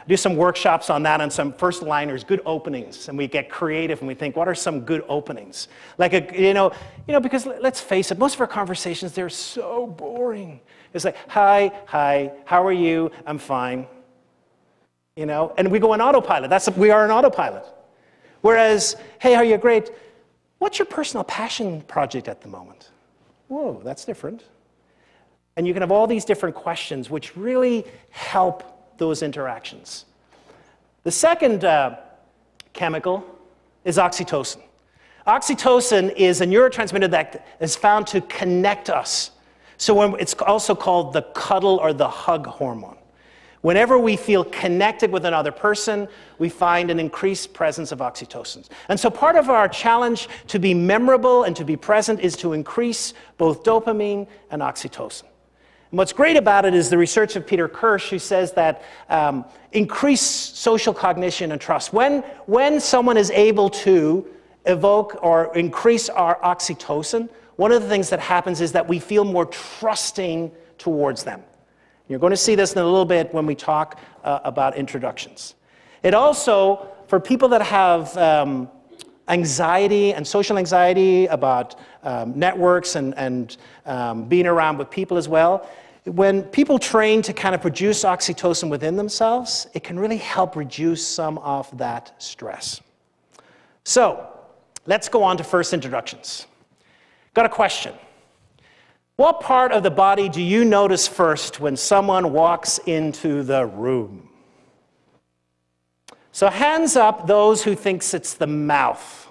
[SPEAKER 4] do some workshops on that, on some first liners, good openings, and we get creative and we think, what are some good openings? Like, because let's face it, most of our conversations, they're so boring. It's like, hi, how are you? I'm fine. And we go on autopilot. We are an autopilot. Whereas, hey, how are you? Great. What's your personal passion project at the moment? Whoa, that's different. And you can have all these different questions which really help those interactions. The second chemical is oxytocin. Oxytocin is a neurotransmitter that is found to connect us. So it's also called the cuddle or the hug hormone. Whenever we feel connected with another person, we find an increased presence of oxytocin. And so part of our challenge to be memorable and to be present is to increase both dopamine and oxytocin. And what's great about it is the research of Peter Kirsch, who says that increased social cognition and trust. When someone is able to evoke or increase our oxytocin, one of the things that happens is that we feel more trusting towards them. You're going to see this in a little bit when we talk about introductions. It also, for people that have anxiety and social anxiety about networks and being around with people as well, when people train to kind of produce oxytocin within themselves, it can really help reduce some of that stress. So, let's go on to first introductions. Got a question. What part of the body do you notice first when someone walks into the room? So hands up those who thinks it's the mouth.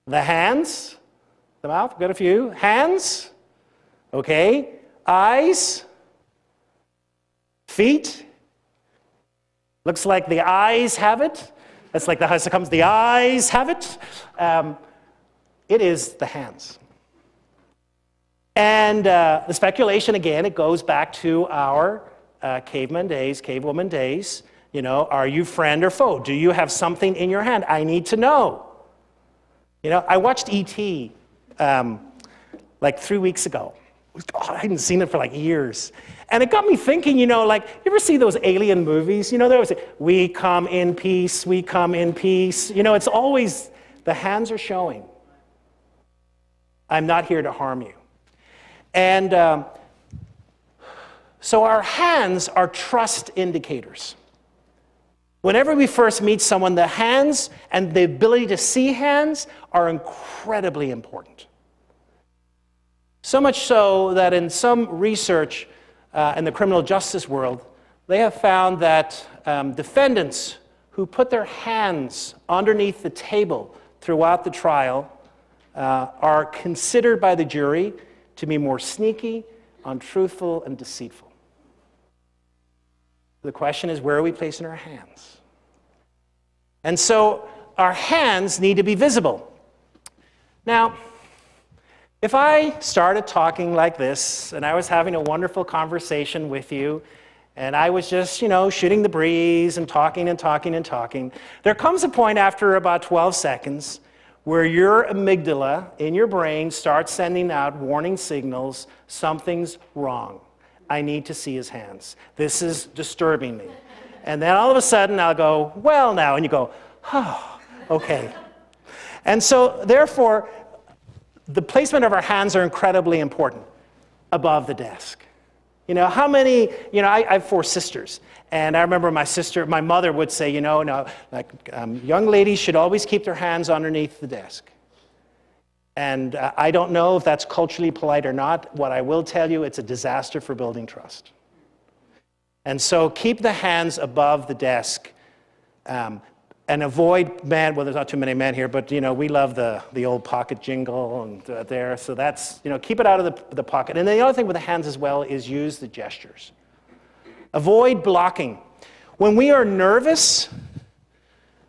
[SPEAKER 4] The hands? The mouth? Got a few. Hands? Okay. Eyes? Feet? Looks like the eyes have it. That's like the house that comes, the eyes have it. It is the hands. And the speculation, again, it goes back to our caveman days, cavewoman days. Are you friend or foe? Do you have something in your hand? I need to know. I watched E.T. Like 3 weeks ago. Oh, I hadn't seen it for like years. And it got me thinking, like, you ever see those alien movies? They always say, we come in peace, we come in peace. It's always, the hands are showing. I'm not here to harm you. And so our hands are trust indicators. Whenever we first meet someone, the hands and the ability to see hands are incredibly important. So much so that in some research in the criminal justice world, they have found that defendants who put their hands underneath the table throughout the trial are considered by the jury to be more sneaky, untruthful, and deceitful. The question is, where are we placing our hands? And so our hands need to be visible. Now, if I started talking like this, and I was having a wonderful conversation with you, and I was just, shooting the breeze and talking and talking and talking, there comes a point after about 12 seconds where your amygdala in your brain starts sending out warning signals, something's wrong. I need to see his hands. This is disturbing me. And then all of a sudden I'll go, well now, and you go, oh, okay. And so therefore, the placement of our hands are incredibly important above the desk. How many, I have 4 sisters. And I remember my mother would say, young ladies should always keep their hands underneath the desk. And I don't know if that's culturally polite or not. What I will tell you, it's a disaster for building trust. And so keep the hands above the desk and avoid men, well, there's not too many men here, but, we love the old pocket jingle and there. So that's, keep it out of the pocket. And then the other thing with the hands as well is use the gestures. Avoid blocking. When we are nervous,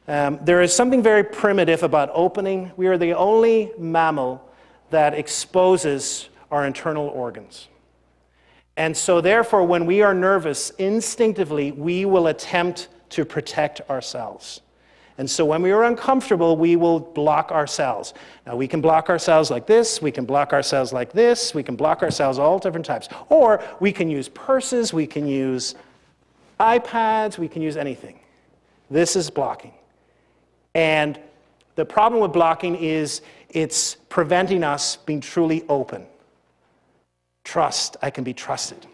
[SPEAKER 4] there is something very primitive about opening. We are the only mammal that exposes our internal organs. And so therefore, when we are nervous, instinctively, we will attempt to protect ourselves. And so when we are uncomfortable, we will block ourselves. Now, we can block ourselves like this, we can block ourselves like this, we can block ourselves all different types. Or we can use purses, we can use iPads, we can use anything. This is blocking. And the problem with blocking is it's preventing us being truly open. Trust, I can be trusted.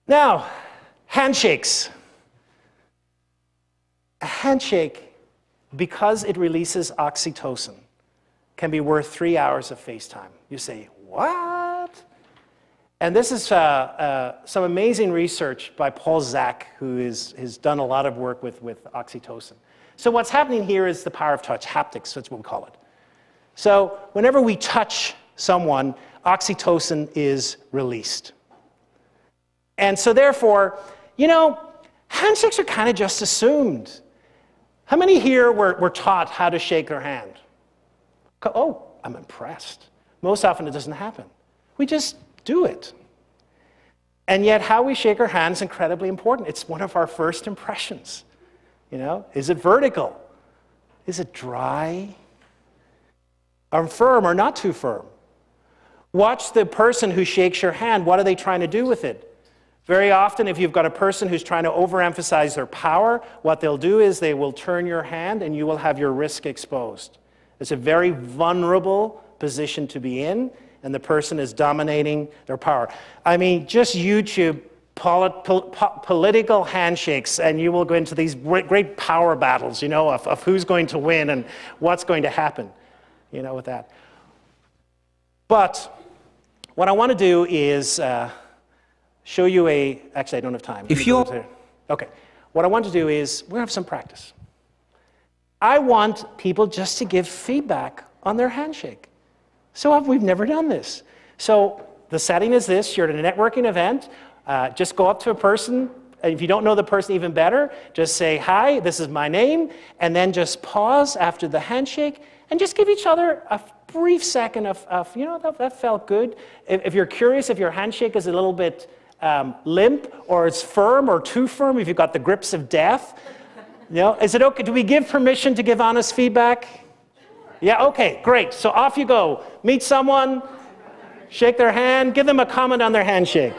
[SPEAKER 4] Now, handshakes. A handshake, because it releases oxytocin, can be worth 3 hours of FaceTime. You say, what? And this is some amazing research by Paul Zak, who has done a lot of work with oxytocin. So what's happening here is the power of touch, haptics, that's what we call it. So whenever we touch someone, oxytocin is released. And so therefore, you know, handshakes are kind of just assumed. How many here were taught how to shake their hand? Oh, I'm impressed. Most often it doesn't happen. We just do it. And yet how we shake our hands is incredibly important. It's one of our first impressions. You know, is it vertical? Is it dry? Or firm or not too firm? Watch the person who shakes your hand. What are they trying to do with it? Very often, if you've got a person who's trying to overemphasize their power, what they'll do is they will turn your hand and you will have your wrist exposed. It's a very vulnerable position to be in, and the person is dominating their power. I mean, just YouTube political handshakes, and you will go into these great power battles, you know, of who's going to win and what's going to happen, you know, with that. But what I want to do is show you actually I don't have time. Okay, what I want to do is, we're going to have some practice. I want people just to give feedback on their handshake. So we've never done this. So the setting is this: you're at a networking event, just go up to a person, and if you don't know the person even better, just say, hi, this is my name, and then just pause after the handshake, and just give each other a brief second of you know, that felt good. If you're curious if your handshake is a little bit limp, or it's firm or too firm, if you've got the grips of death, you know, is it okay? Do we give permission to give honest feedback? Yeah, okay, great. So off you go. Meet someone, shake their hand, give them a comment on their handshake.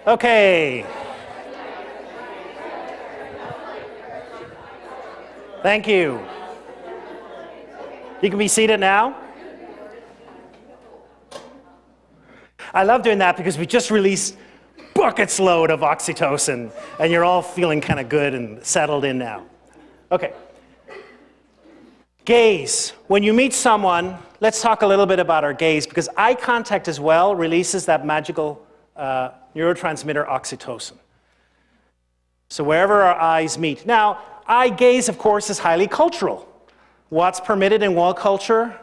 [SPEAKER 4] Okay. Thank you. You can be seated now. I love doing that because we just released buckets load of oxytocin, and you're all feeling kind of good and settled in now. Okay. Gaze. When you meet someone, let's talk a little bit about our gaze, because eye contact as well releases that magical neurotransmitter oxytocin. So wherever our eyes meet. Now, eye gaze, of course, is highly cultural. What's permitted in one culture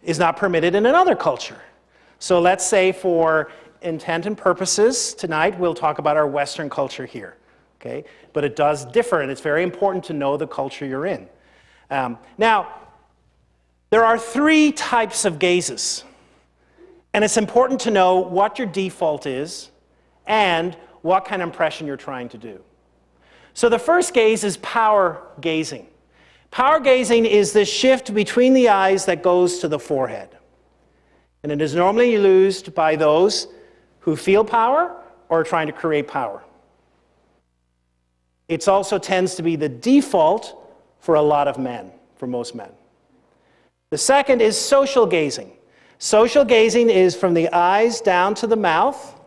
[SPEAKER 4] is not permitted in another culture. So let's say for intent and purposes, tonight we'll talk about our Western culture here. Okay? But it does differ, and it's very important to know the culture you're in. Now, there are 3 types of gazes. And it's important to know what your default is and what kind of impression you're trying to do. So the first gaze is power gazing. Power gazing is the shift between the eyes that goes to the forehead. And it is normally used by those who feel power or are trying to create power. It also tends to be the default for a lot of men, for most men. The second is social gazing. Social gazing is from the eyes down to the mouth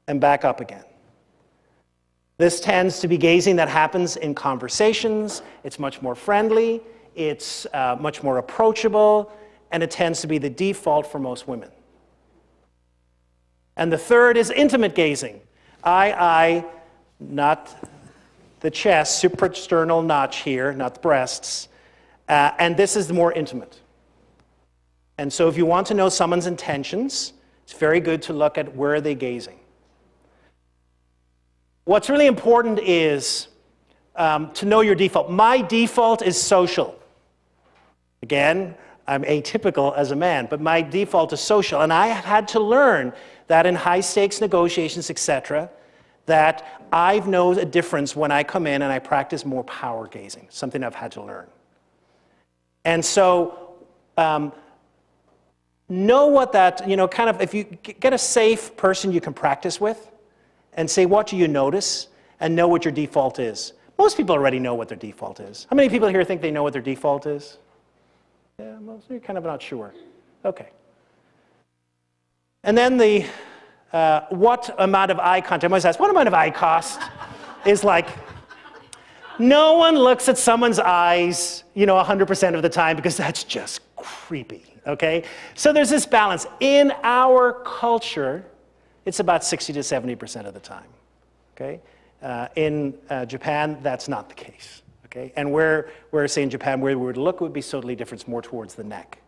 [SPEAKER 4] and back up again. This tends to be gazing that happens in conversations. It's much more friendly. It's much more approachable. And it tends to be the default for most women. And the third is intimate gazing. Eye, not the chest, suprasternal notch here, not the breasts. And this is the more intimate. And so if you want to know someone's intentions, it's very good to look at where are they gazing. What's really important is to know your default. My default is social. Again, I'm atypical as a man, but my default is social. And I have had to learn that in high-stakes negotiations, etc., that I know a difference when I come in and I practice more power gazing, something I've had to learn. And so know what that, kind of, if you get a safe person you can practice with and say, what do you notice? And know what your default is. Most people already know what their default is. How many people here think they know what their default is? Yeah, most of you kind of not sure. Okay. And then the, what amount of eye contact, I always ask, what amount of eye cost is like, no one looks at someone's eyes, 100% of the time because that's just creepy, okay? So there's this balance. In our culture, it's about 60 to 70% of the time, okay? In Japan, that's not the case, okay? And where say in Japan, where we would look would be totally different, more towards the neck,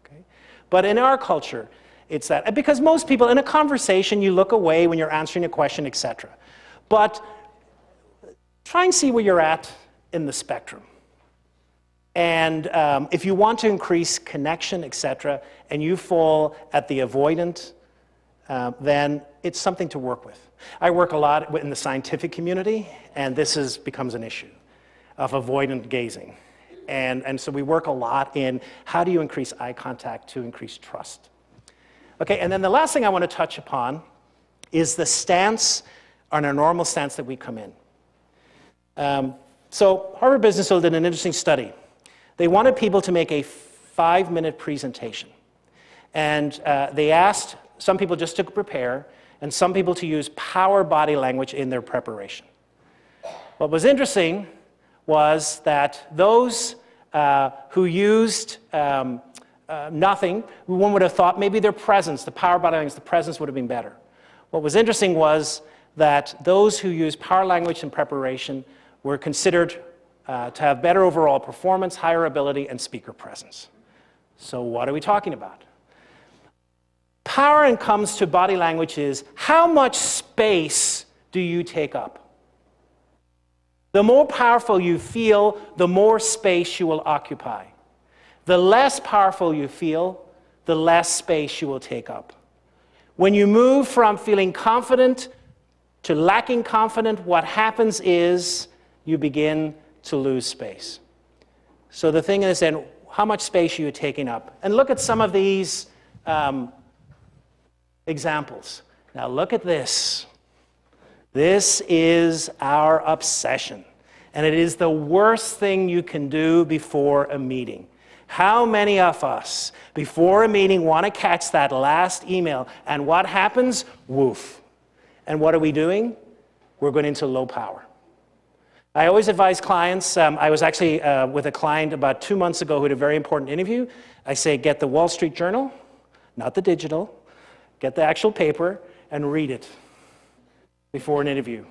[SPEAKER 4] okay? But in our culture, it's that, because most people, in a conversation, you look away when you're answering a question, etc. But try and see where you're at in the spectrum. And if you want to increase connection, etc., and you fall at the avoidant, then it's something to work with. I work a lot in the scientific community, and this becomes an issue of avoidant gazing. And so we work a lot in how do you increase eye contact to increase trust. Okay, and then the last thing I want to touch upon is the stance, on our normal stance that we come in. So Harvard Business School did an interesting study. They wanted people to make a 5-minute presentation. And they asked some people just to prepare, and some people to use power body language in their preparation. What was interesting was that those who used nothing, one would have thought maybe their presence, the power body language, the presence would have been better. What was interesting was that those who used power language in preparation were considered to have better overall performance, higher ability, and speaker presence. So what are we talking about? Power, when it comes to body language, is how much space do you take up? The more powerful you feel, the more space you will occupy. The less powerful you feel, the less space you will take up. When you move from feeling confident to lacking confidence, what happens is you begin to lose space. So the thing is then, how much space are you taking up? And look at some of these examples. Now look at this. This is our obsession. And it is the worst thing you can do before a meeting. How many of us, before a meeting, want to catch that last email? And what happens? Woof. And what are we doing? We're going into low power. I always advise clients, I was actually with a client about 2 months ago who had a very important interview. I say, get the Wall Street Journal, not the digital, get the actual paper, and read it before an interview,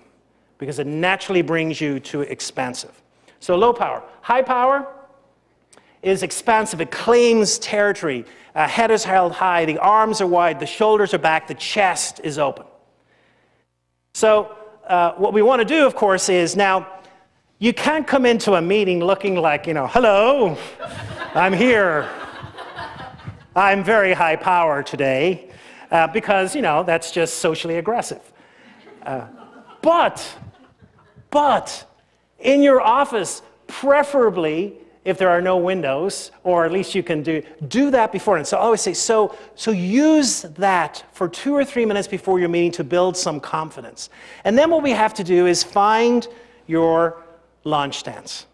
[SPEAKER 4] because it naturally brings you to expansive. So low power. High power is expansive. It claims territory. Head is held high, the arms are wide, the shoulders are back, the chest is open. So what we want to do, of course, is now, you can't come into a meeting looking like, hello, I'm here. I'm very high power today, because, that's just socially aggressive. But in your office, preferably, if there are no windows, or at least you can do that before. And so I always say, so use that for 2 or 3 minutes before your meeting to build some confidence. And then what we have to do is find your launch stance.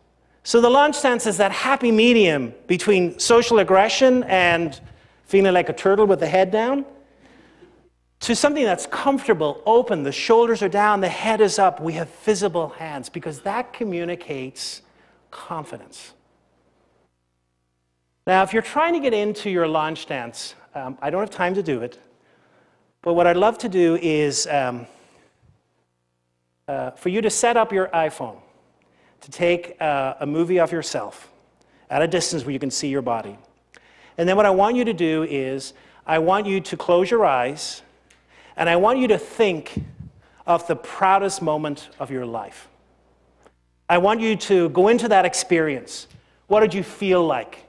[SPEAKER 4] So the launch stance is that happy medium between social aggression and feeling like a turtle with the head down, to something that's comfortable, open, the shoulders are down, the head is up, we have visible hands, because that communicates confidence. Now, if you're trying to get into your launch stance, I don't have time to do it, but what I'd love to do is for you to set up your iPhone, to take a movie of yourself at a distance where you can see your body. And then what I want you to do is, I want you to close your eyes, and I want you to think of the proudest moment of your life. I want you to go into that experience. What did you feel like?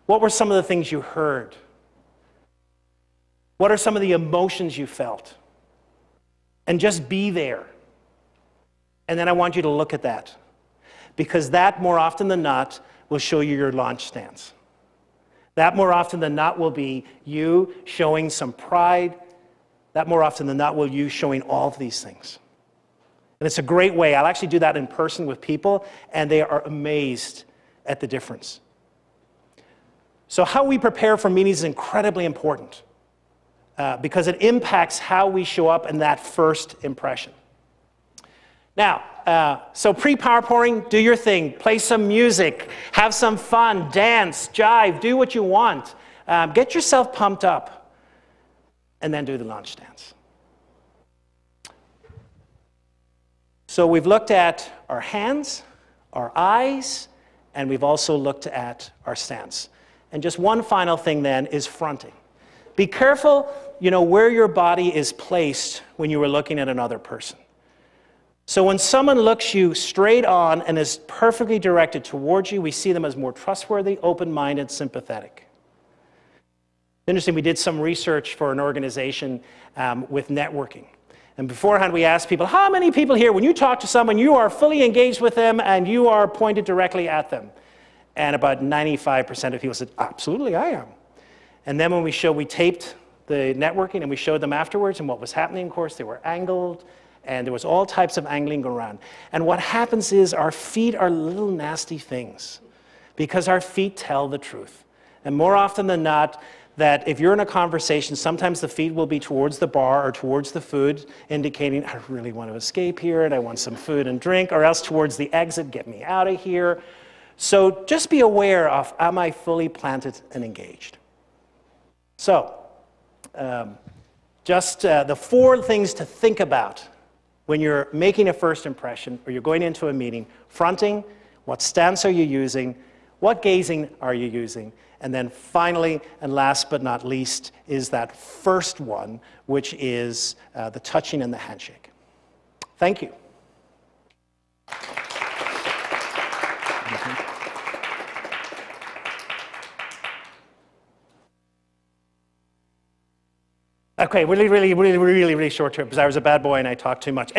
[SPEAKER 4] What were some of the things you heard? What are some of the emotions you felt? And just be there. And then I want you to look at that, because that, more often than not, will show you your launch stance. That, more often than not, will be you showing some pride. That, more often than not, will you showing all of these things. And it's a great way. I'll actually do that in person with people, and they are amazed at the difference. So how we prepare for meetings is incredibly important, because it impacts how we show up in that first impression. Now, so pre-power pouring, do your thing. Play some music, have some fun, dance, jive, do what you want. Get yourself pumped up, and then do the launch stance. So we've looked at our hands, our eyes, and we've also looked at our stance. And just one final thing then is fronting. Be careful, where your body is placed when you are looking at another person. So when someone looks you straight on and is perfectly directed towards you, we see them as more trustworthy, open-minded, sympathetic. Interesting, we did some research for an organization with networking. And beforehand, we asked people, how many people here, when you talk to someone, you are fully engaged with them and you are pointed directly at them? And about 95% of people said, absolutely, I am. And then when we taped the networking and we showed them afterwards and what was happening, of course, they were angled, and there was all types of angling going around. And what happens is our feet are little nasty things, because our feet tell the truth. And more often than not, that if you're in a conversation, sometimes the feet will be towards the bar or towards the food, indicating, I really want to escape here, and I want some food and drink, or else towards the exit, get me out of here. So just be aware of, am I fully planted and engaged? So, the 4 things to think about when you're making a first impression or you're going into a meeting: fronting, what stance are you using, what gazing are you using, and then finally, and last but not least, is that first one, which is the touching and the handshake. Thank you. Okay, really short trip, because I was a bad boy and I talked too much.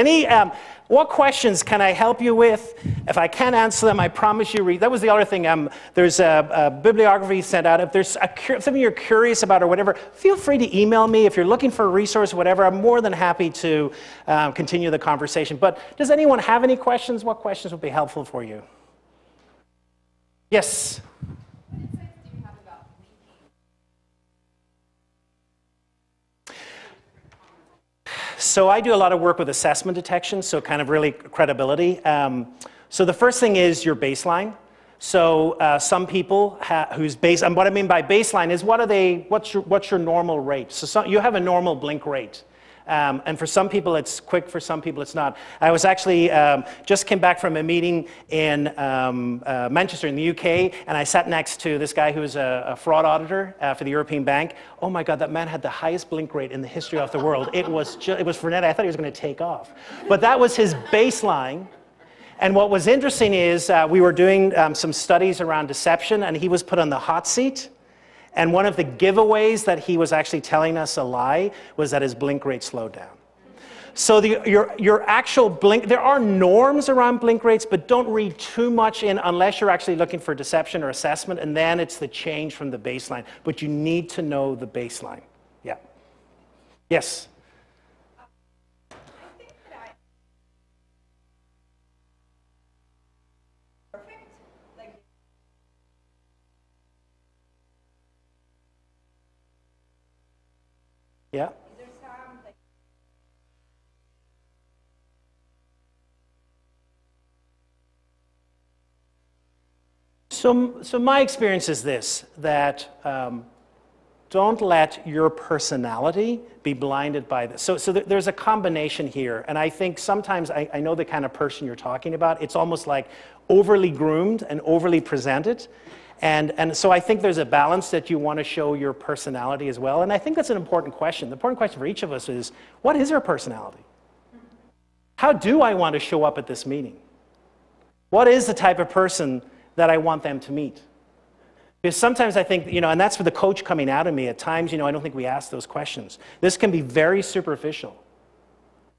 [SPEAKER 4] What questions can I help you with? If I can't answer them, I promise you read. That was the other thing. There's a bibliography sent out. If there's something you're curious about or whatever, feel free to email me. If you're looking for a resource or whatever, I'm more than happy to continue the conversation. But does anyone have any questions? What questions would be helpful for you? Yes? So I do a lot of work with assessment detection, so kind of really credibility. So the first thing is your baseline. So some people whose base, and what I mean by baseline is what's your normal rate? So you have a normal blink rate. And for some people it's quick, for some people it's not. I was actually, just came back from a meeting in Manchester in the UK, and I sat next to this guy who was a fraud auditor for the European Bank. Oh my God, that man had the highest blink rate in the history of the world. It was frenetic. I thought he was going to take off. But that was his baseline. And what was interesting is we were doing some studies around deception, and he was put on the hot seat. And one of the giveaways that he was actually telling us a lie was that his blink rate slowed down. So your actual blink, there are norms around blink rates, but don't read too much in unless you're actually looking for deception or assessment, and then it's the change from the baseline. But you need to know the baseline. Yeah. Yes? Yeah? So my experience is this, that don't let your personality be blinded by this. So there's a combination here, and I think sometimes I know the kind of person you're talking about. It's almost like overly groomed and overly presented, and so I think there's a balance that you want to show your personality as well, and I think that's an important question. The important question for each of us is, what is our personality? How do I want to show up at this meeting? What is the type of person that I want them to meet? Because sometimes I think, and that's for the coach coming out of me, at times, I don't think we ask those questions. This can be very superficial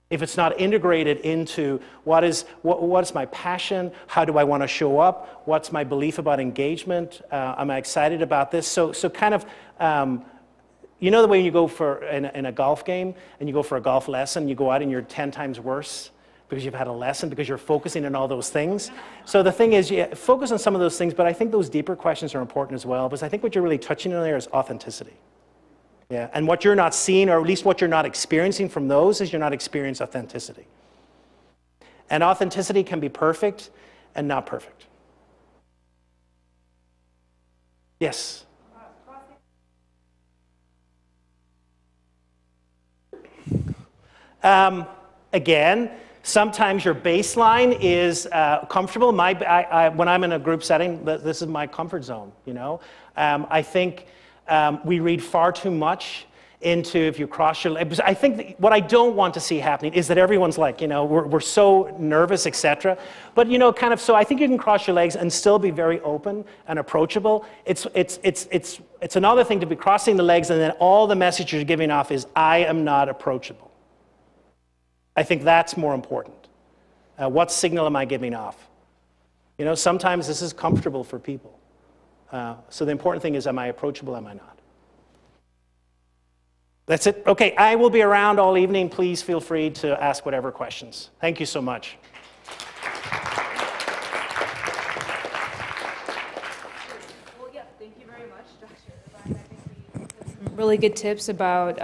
[SPEAKER 4] if it's not integrated into what is my passion, how do I want to show up, what's my belief about engagement, am I excited about this? So kind of, the way you go in a golf game and you go for a golf lesson, you go out and you're 10 times worse because you've had a lesson, because you're focusing on all those things. So the thing is, focus on some of those things, but I think those deeper questions are important as well, because I think what you're really touching on there is authenticity. Yeah, and what you're not seeing, or at least what you're not experiencing from those, is you're not experiencing authenticity. And authenticity can be perfect and not perfect. Yes? Again, sometimes your baseline is comfortable. When I'm in a group setting, this is my comfort zone, I think we read far too much into if you cross your legs. I think what I don't want to see happening is that everyone's like, we're so nervous, etc. But, so I think you can cross your legs and still be very open and approachable. It's another thing to be crossing the legs and then all the message you're giving off is, I am not approachable. I think that's more important. What signal am I giving off? Sometimes this is comfortable for people. So the important thing is, am I approachable, am I not? That's it. Okay, I will be around all evening. Please feel free to ask whatever questions. Thank you so much.
[SPEAKER 1] Well, yeah, thank you very much, Dr. Irvine. I think we had some really good tips about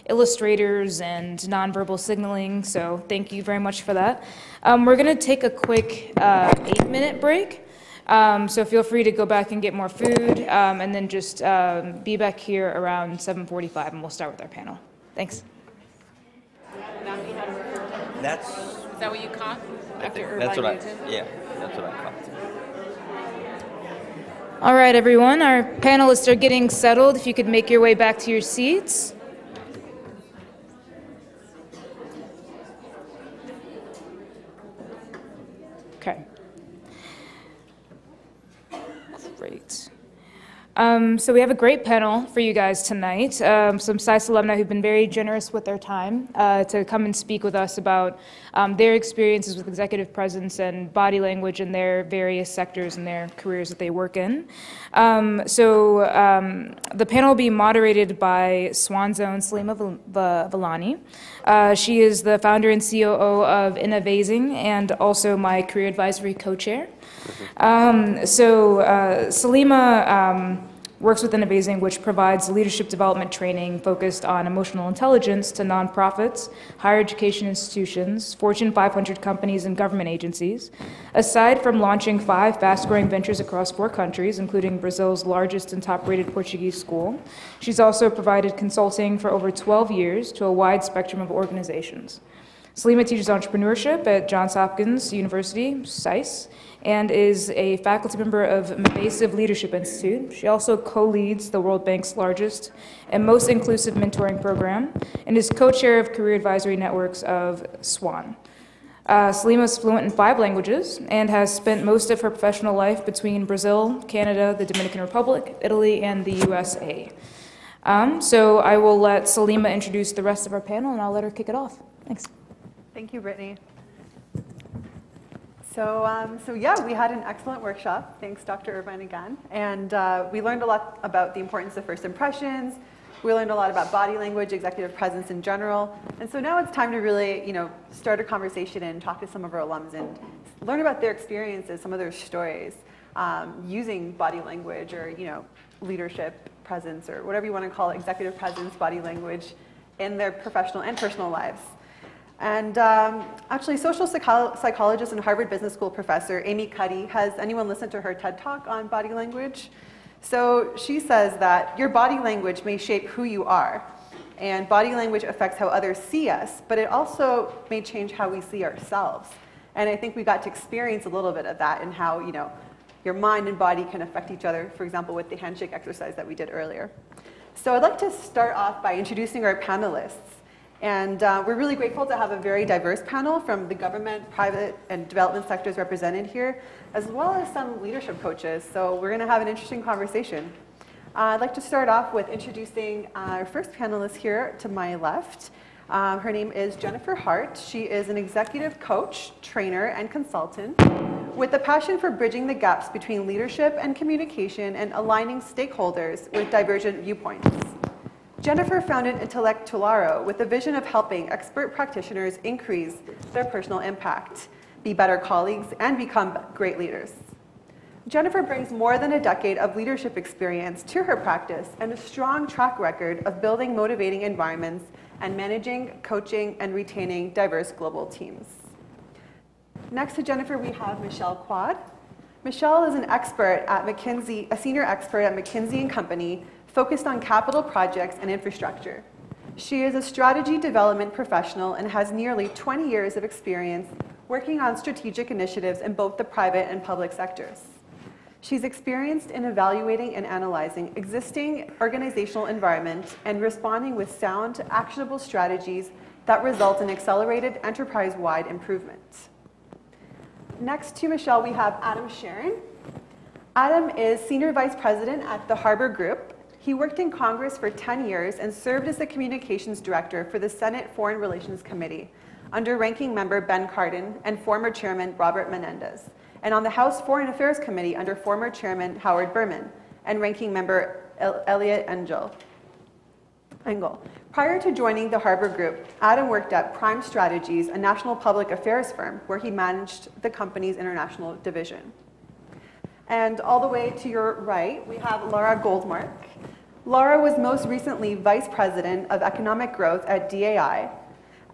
[SPEAKER 1] illustrators and nonverbal signaling, so thank you very much for that. We're going to take a quick 8-minute break. So feel free to go back and get more food, and then just be back here around 7:45, and we'll start with our panel. Thanks.
[SPEAKER 6] Is that what you caught? That's what I caught.
[SPEAKER 1] All right, everyone. Our panelists are getting settled. If you could make your way back to your seats. Okay. Great. So we have a great panel for you guys tonight. Some Science alumni who've been very generous with their time to come and speak with us about their experiences with executive presence and body language in their various sectors and their careers that they work in. The panel will be moderated by SWAN's own Salima Villani. She is the founder and COO of Innovazing and also my career advisory co-chair. Salima works with Innovazing, which provides leadership development training focused on emotional intelligence to nonprofits, higher education institutions, Fortune 500 companies, and government agencies. Aside from launching 5 fast-growing ventures across 4 countries, including Brazil's largest and top-rated Portuguese school, she's also provided consulting for over 12 years to a wide spectrum of organizations. Salima teaches entrepreneurship at Johns Hopkins University, SCICE, and is a faculty member of Mevasive Leadership Institute. She also co-leads the World Bank's largest and most inclusive mentoring program, and is co-chair of career advisory networks of SWAN. Salima is fluent in 5 languages and has spent most of her professional life between Brazil, Canada, the Dominican Republic, Italy, and the USA. So I will let Salima introduce the rest of our panel, and I'll let her kick it off. Thanks.
[SPEAKER 7] Thank you, Brittany. So yeah, we had an excellent workshop. Thanks, Dr. Irvine, again. And we learned a lot about the importance of first impressions. We learned a lot about body language, executive presence in general. And so now it's time to really, start a conversation and talk to some of our alums and learn about their experiences, some of their stories, using body language or, leadership presence, or whatever you want to call it, executive presence, body language, in their professional and personal lives. And actually, social psychologist and Harvard Business School professor Amy Cuddy, has anyone listened to her TED Talk on body language? So she says that your body language may shape who you are, and body language affects how others see us, but it also may change how we see ourselves. And I think we got to experience a little bit of that and how, your mind and body can affect each other, for example, with the handshake exercise that we did earlier. So I'd like to start off by introducing our panelists. And we're really grateful to have a very diverse panel from the government, private, and development sectors represented here, as well as some leadership coaches. So we're going to have an interesting conversation. I'd like to start off with introducing our first panelist here to my left. Her name is Jennifer Hart. She is an executive coach, trainer, and consultant with a passion for bridging the gaps between leadership and communication and aligning stakeholders with divergent viewpoints. Jennifer founded Intellectualaro with the vision of helping expert practitioners increase their personal impact, be better colleagues, and become great leaders. Jennifer brings more than a decade of leadership experience to her practice and a strong track record of building motivating environments and managing, coaching, and retaining diverse global teams. Next to Jennifer, we have Michelle Quad. Michelle is an expert at McKinsey, a senior expert at McKinsey & Company, focused on capital projects and infrastructure. She is a strategy development professional and has nearly 20 years of experience working on strategic initiatives in both the private and public sectors. She's experienced in evaluating and analyzing existing organizational environment and responding with sound, actionable strategies that result in accelerated enterprise-wide improvement. Next to Michelle, we have Adam Sharon. Adam is Senior Vice President at the Harbor Group. He worked in Congress for 10 years and served as the Communications Director for the Senate Foreign Relations Committee under Ranking Member Ben Cardin and former Chairman Robert Menendez, and on the House Foreign Affairs Committee under former Chairman Howard Berman and Ranking Member Elliot Engel. Prior to joining the Harbor Group, Adam worked at Prime Strategies, a national public affairs firm, where he managed the company's international division. And all the way to your right, we have Laura Goldmark. Laura was most recently Vice President of Economic Growth at DAI.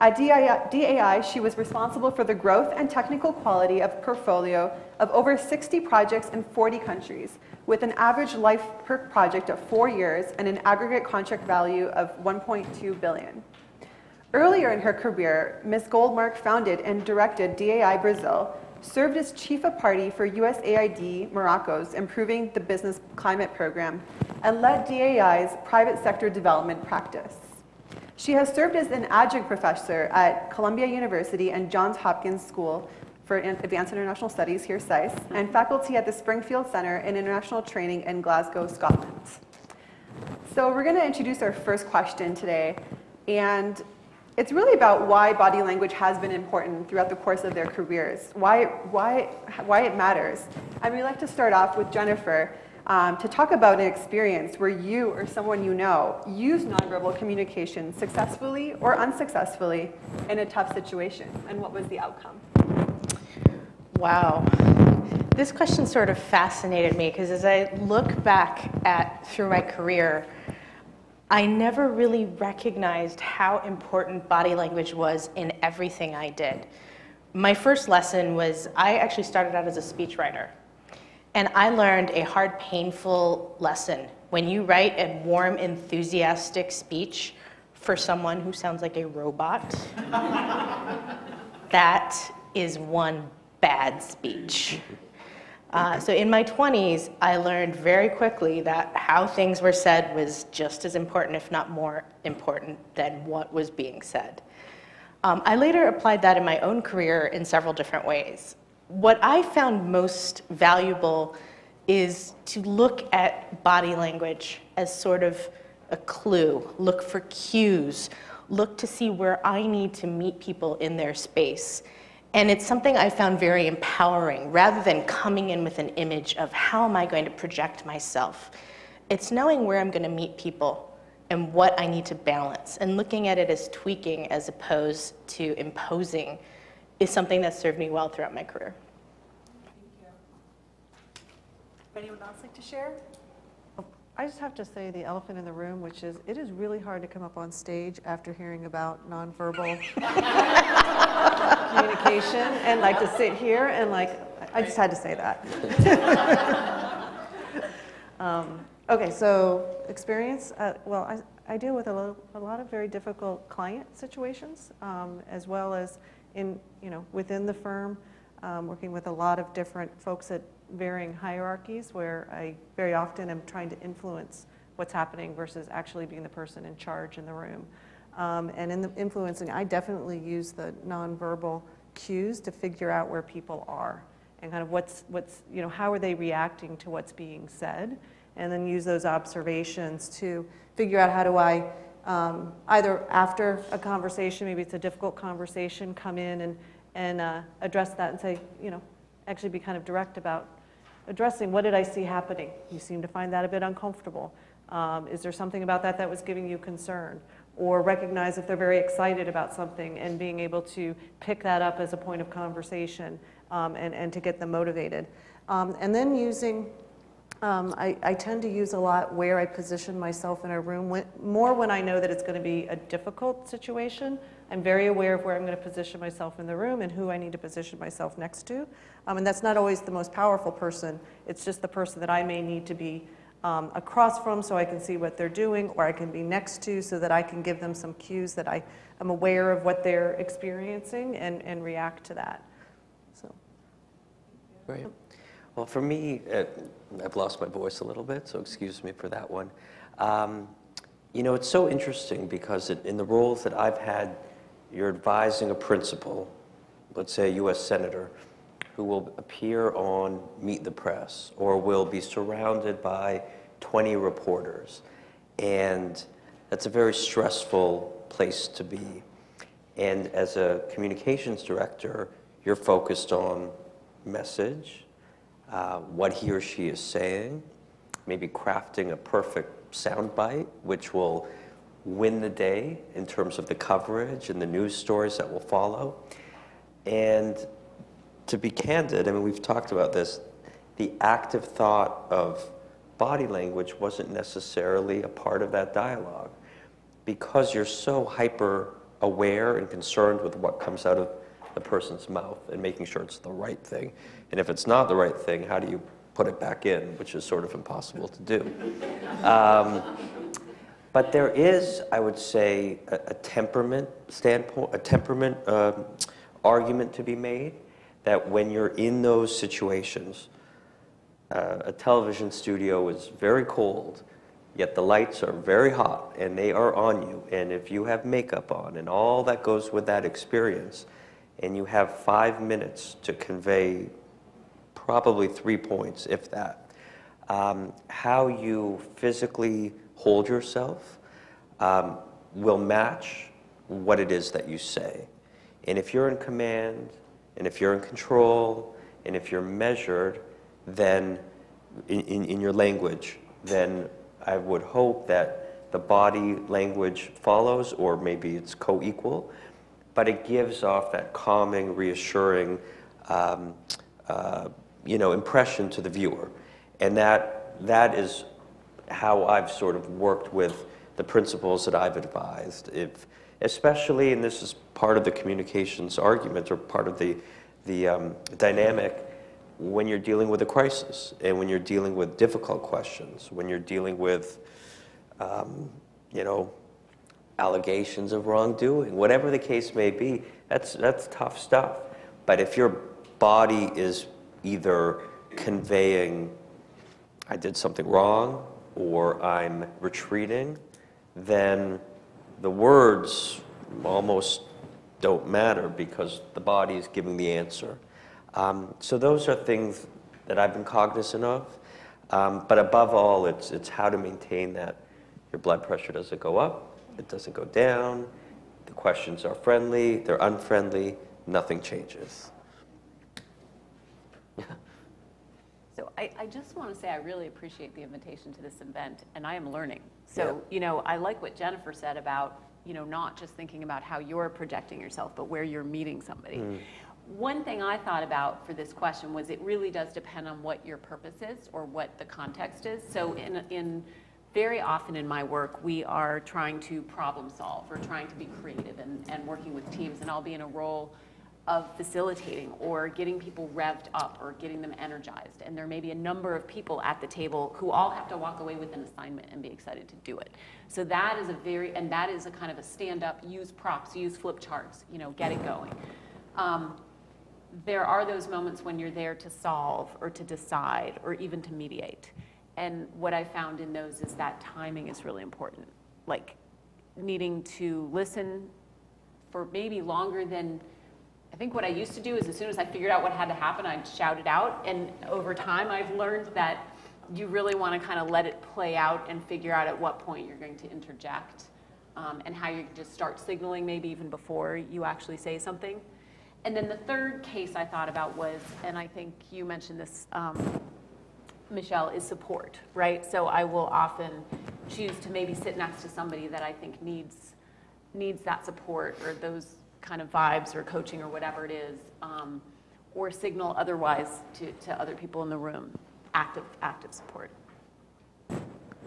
[SPEAKER 7] At DAI, she was responsible for the growth and technical quality of a portfolio of over 60 projects in 40 countries, with an average life per project of 4 years and an aggregate contract value of $1.2 billion. Earlier in her career, Ms. Goldmark founded and directed DAI Brazil, served as Chief of Party for USAID Morocco's Improving the Business Climate Program, and led DAI's private sector development practice. She has served as an adjunct professor at Columbia University and Johns Hopkins School for Advanced International Studies, here SICE, and faculty at the Springfield Center in International Training in Glasgow, Scotland. So we're going to introduce our first question today, and it's really about why body language has been important throughout the course of their careers, why it matters. And we'd like to start off with Jennifer to talk about an experience where you or someone you know used nonverbal communication successfully or unsuccessfully in a tough situation, and what was the outcome?
[SPEAKER 8] Wow. This question sort of fascinated me because as I look back through my career, I never really recognized how important body language was in everything I did. My first lesson was, I actually started out as a speechwriter. And I learned a hard, painful lesson. When you write a warm, enthusiastic speech for someone who sounds like a robot, that is one bad speech. So in my 20s, I learned very quickly that how things were said was just as important, if not more important, than what was being said. I later applied that in my own career in several different ways. What I found most valuable is to look at body language as sort of a clue, look for cues, look to see where I need to meet people in their space. And it's something I found very empowering, rather than coming in with an image of how am I going to project myself. It's knowing where I'm going to meet people and what I need to balance, and looking at it as tweaking as opposed to imposing is something that served me well throughout my career.
[SPEAKER 7] Thank you. Would anyone else like to share?
[SPEAKER 9] I just have to say the elephant in the room, which is it is really hard to come up on stage after hearing about nonverbal communication and like to sit here and like, I just had to say that. Okay, so experience, well, I deal with a lot of very difficult client situations, as well as within the firm, working with a lot of different folks at varying hierarchies where I very often am trying to influence what's happening versus actually being the person in charge in the room. And in the influencing, I definitely use the nonverbal cues to figure out where people are and kind of how are they reacting to what's being said, and then use those observations to figure out how do I either after a conversation, maybe it's a difficult conversation, come in and address that and say, actually be kind of direct about addressing what did I see happening? You seem to find that a bit uncomfortable. Is there something about that was giving you concern? Or recognize if they're very excited about something and being able to pick that up as a point of conversation and to get them motivated. And then using, I tend to use a lot where I position myself in a room, more when I know that it's going to be a difficult situation. I'm very aware of where I'm going to position myself in the room and who I need to position myself next to. And that's not always the most powerful person. It's just the person that I may need to be across from so I can see what they're doing, or I can be next to so that I can give them some cues that I am aware of what they're experiencing and react to that. So.
[SPEAKER 10] Great. Well, for me, I've lost my voice a little bit, so excuse me for that one. It's so interesting because in the roles that I've had, you're advising a principal, let's say a U.S. senator, who will appear on Meet the Press or will be surrounded by 20 reporters. And that's a very stressful place to be. And as a communications director, you're focused on message, what he or she is saying, maybe crafting a perfect soundbite, which will win the day in terms of the coverage and the news stories that will follow. And to be candid, I mean, we've talked about this, the active thought of body language wasn't necessarily a part of that dialogue because you're so hyper aware and concerned with what comes out of the person's mouth and making sure it's the right thing. And if it's not the right thing, how do you put it back in, which is sort of impossible to do. But there is, I would say, a temperament standpoint, a temperament argument to be made that when you're in those situations, a television studio is very cold, yet the lights are very hot and they are on you. And if you have makeup on and all that goes with that experience, and you have 5 minutes to convey probably 3 points, if that, how you physically hold yourself will match what it is that you say. And if you're in command, and if you're in control, and if you're measured, then in your language, then I would hope that the body language follows, or maybe it's co-equal, but it gives off that calming, reassuring, impression to the viewer. And that is how I've sort of worked with the principles that I've advised. Especially, and this is part of the communications argument or part of the dynamic, when you're dealing with a crisis and when you're dealing with difficult questions, when you're dealing with, allegations of wrongdoing, whatever the case may be, that's tough stuff. But if your body is either conveying, I did something wrong, or I'm retreating, then the words almost don't matter because the body is giving the answer. So those are things that I've been cognizant of. But above all, it's how to maintain that your blood pressure doesn't go up, it doesn't go down, the questions are friendly, they're unfriendly, nothing changes.
[SPEAKER 6] So I just want to say I really appreciate the invitation to this event, and I am learning. So, I like what Jennifer said about, not just thinking about how you're projecting yourself, but where you're meeting somebody. One thing I thought about for this question was it really does depend on what your purpose is or what the context is. So in very often in my work, we are trying to problem solve or trying to be creative and working with teams, and I'll be in a role of facilitating or getting people revved up or getting them energized. And there may be a number of people at the table who all have to walk away with an assignment and be excited to do it. So that is a kind of a stand up, use props, use flip charts, get it going. There are those moments when you're there to solve or to decide or even to mediate. And what I found in those is that timing is really important. Like needing to listen for maybe longer than, I think what I used to do is as soon as I figured out what had to happen, I'd shout it out. And over time, I've learned that you really want to kind of let it play out and figure out at what point you're going to interject and how you just start signaling maybe even before you actually say something. And then the third case I thought about was, and I think you mentioned this, Michelle, is support, right? So I will often choose to maybe sit next to somebody that I think needs that support or those kind of vibes or coaching or whatever it is, or signal otherwise to other people in the room, active support.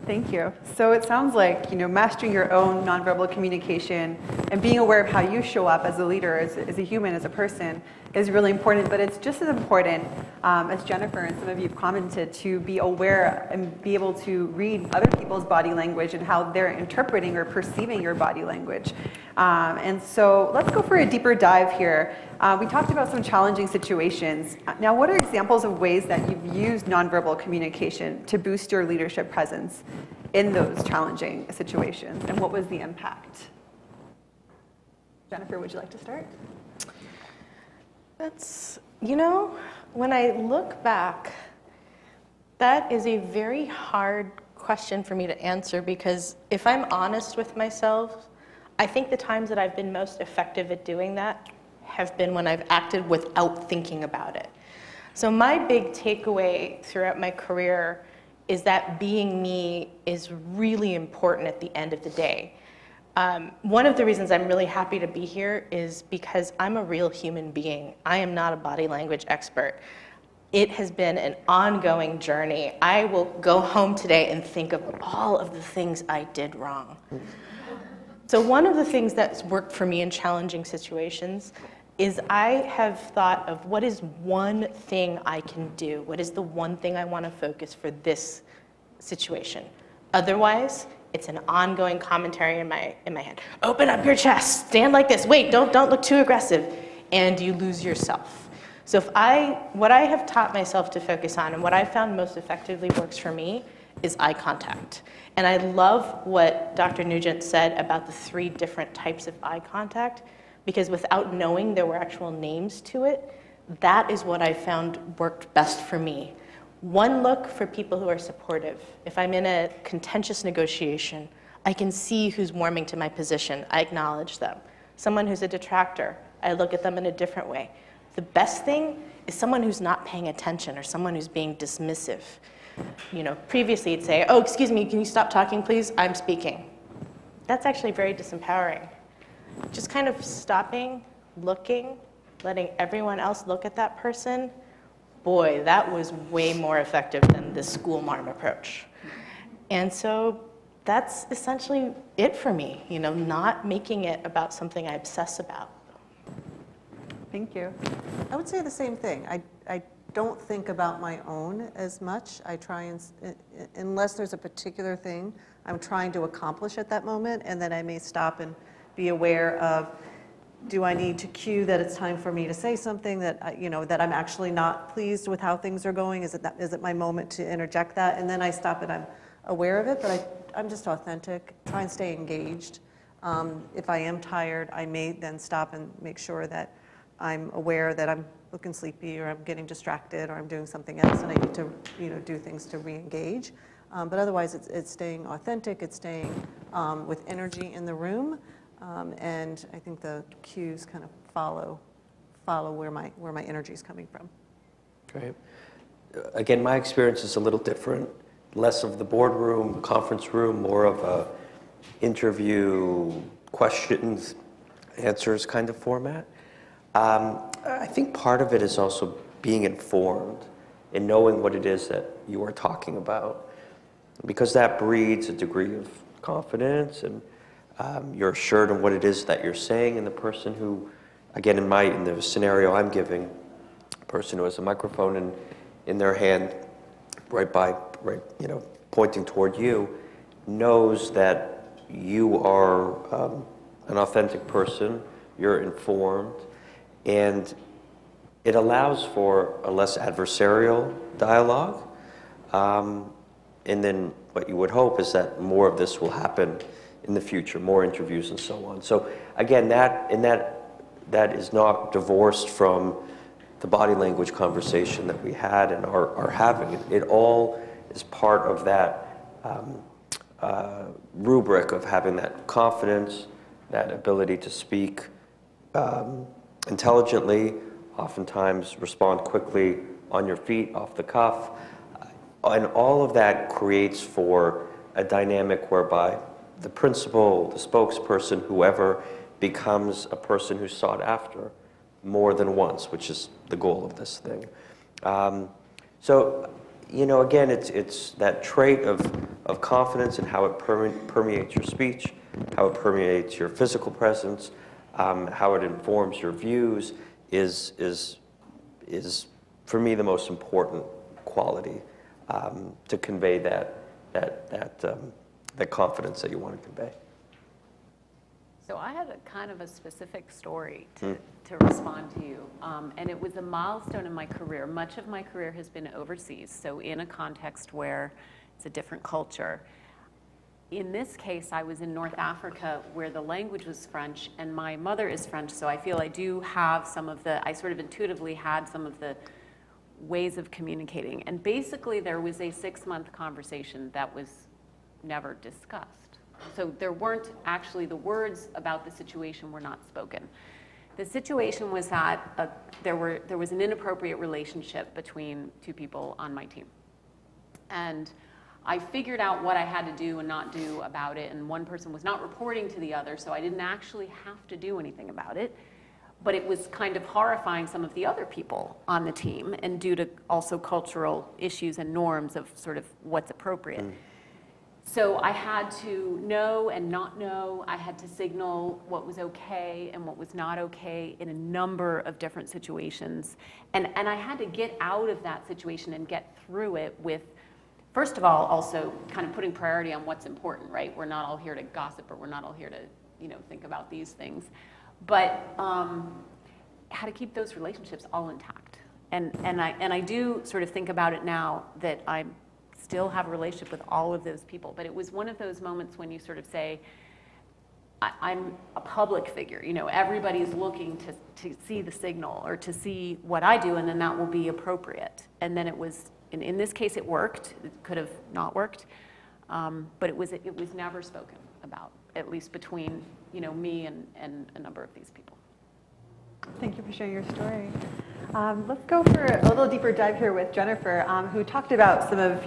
[SPEAKER 7] Thank you. So it sounds like, mastering your own nonverbal communication and being aware of how you show up as a leader, as a human, as a person, is really important. But it's just as important, as Jennifer and some of you have commented, to be aware and be able to read other people's body language and how they're interpreting or perceiving your body language. And so let's go for a deeper dive here. We talked about some challenging situations. Now, what are examples of ways that you've used nonverbal communication to boost your leadership presence in those challenging situations? And what was the impact? Jennifer, would you like to start?
[SPEAKER 8] That's, when I look back, that is a very hard question for me to answer, because if I'm honest with myself, I think the times that I've been most effective at doing that have been when I've acted without thinking about it. So my big takeaway throughout my career is that being me is really important at the end of the day. One of the reasons I'm really happy to be here is because I'm a real human being. I am not a body language expert. It has been an ongoing journey. I will go home today and think of all of the things I did wrong. So one of the things that's worked for me in challenging situations is I have thought of what is one thing I can do? What is the one thing I want to focus for this situation? Otherwise, it's an ongoing commentary in my head. Open up your chest, stand like this, wait, don't look too aggressive, and you lose yourself. So what I have taught myself to focus on and what I found most effectively works for me is eye contact. And I love what Dr. Nugent said about the 3 different types of eye contact, because without knowing there were actual names to it, that is what I found worked best for me. One look for people who are supportive. If I'm in a contentious negotiation, I can see who's warming to my position. I acknowledge them. Someone who's a detractor, I look at them in a different way. The best thing is someone who's not paying attention or someone who's being dismissive. Previously you'd say, oh, excuse me, can you stop talking, please? I'm speaking. That's actually very disempowering. Just kind of stopping, looking, letting everyone else look at that person, boy, that was way more effective than the school marm approach. And so that's essentially it for me, not making it about something I obsess about.
[SPEAKER 7] Thank you.
[SPEAKER 9] I would say the same thing. I don't think about my own as much. I try and, unless there's a particular thing I'm trying to accomplish at that moment, and then I may stop and be aware of, do I need to cue that it's time for me to say something that that I'm actually not pleased with how things are going? Is it my moment to interject that? And then I stop and I'm aware of it, but I'm just authentic. Try and stay engaged. If I am tired, I may then stop and make sure that I'm aware that I'm looking sleepy or I'm getting distracted or I'm doing something else and I need to do things to re-engage. But otherwise, it's staying authentic. It's staying with energy in the room. And I think the cues kind of follow where my energy is coming from.
[SPEAKER 10] Great. Again, my experience is a little different. Less of the boardroom, conference room, more of a interview, questions, answers kind of format. I think part of it is also being informed and knowing what it is that you are talking about. because that breeds a degree of confidence, and you're assured of what it is that you're saying, and the person who, again, in the scenario I'm giving, a person who has a microphone in their hand, pointing toward you, knows that you are an authentic person, you're informed, and it allows for a less adversarial dialogue. And then what you would hope is that more of this will happen in the future, more interviews and so on. So again, that is not divorced from the body language conversation that we had and are having. It all is part of that rubric of having that confidence, that ability to speak intelligently, oftentimes respond quickly on your feet, off the cuff. And all of that creates for a dynamic whereby the principal, the spokesperson, whoever, becomes a person who's sought after more than once, which is the goal of this thing. So, again, it's that trait of confidence and how it permeates your speech, how it permeates your physical presence, how it informs your views is for me the most important quality to convey that confidence that you want to convey.
[SPEAKER 6] So I had a kind of a specific story to respond to you, and it was a milestone in my career. Much of my career has been overseas, so in a context where it's a different culture. In this case, I was in North Africa where the language was French, and my mother is French, so I feel I do have I sort of intuitively had some of the ways of communicating. And basically there was a 6-month conversation that was never discussed. So there weren't actually, the words about the situation were not spoken. The situation was that there was an inappropriate relationship between 2 people on my team. And I figured out what I had to do and not do about it, and one person was not reporting to the other, so I didn't actually have to do anything about it. But it was kind of horrifying some of the other people on the team, and due to also cultural issues and norms of sort of what's appropriate. So I had to know and not know. I had to signal what was okay and what was not okay in a number of different situations. And I had to get out of that situation and get through it with, first of all, also kind of putting priority on what's important, right? We're not all here to gossip, or we're not all here to, think about these things. But how to keep those relationships all intact. And I do sort of think about it now that I still have a relationship with all of those people. But it was one of those moments when you sort of say, I'm a public figure. Everybody's looking to see the signal or to see what I do, and then that will be appropriate. And then it was, in this case, it worked. It could have not worked. But it was never spoken about, at least between me and a number of these people.
[SPEAKER 7] Thank you for sharing your story. Let's go for a little deeper dive here with Jennifer, who talked about some of,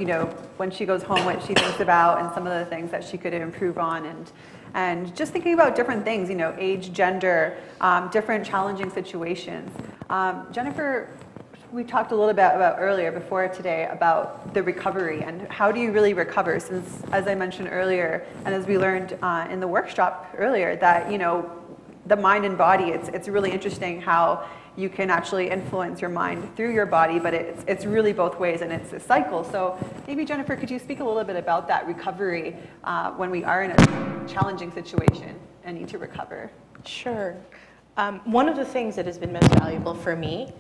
[SPEAKER 7] when she goes home, what she thinks about and some of the things that she could improve on, and just thinking about different things, age, gender, different challenging situations. Jennifer, we talked a little bit about earlier before today about the recovery and how do you really recover, since, as I mentioned earlier, and as we learned in the workshop earlier, that the mind and body, it's really interesting how you can actually influence your mind through your body, but it's really both ways, and it's a cycle. So maybe, Jennifer, could you speak a little bit about that recovery when we are in a challenging situation and need to recover?
[SPEAKER 8] Sure. One of the things that has been most valuable for me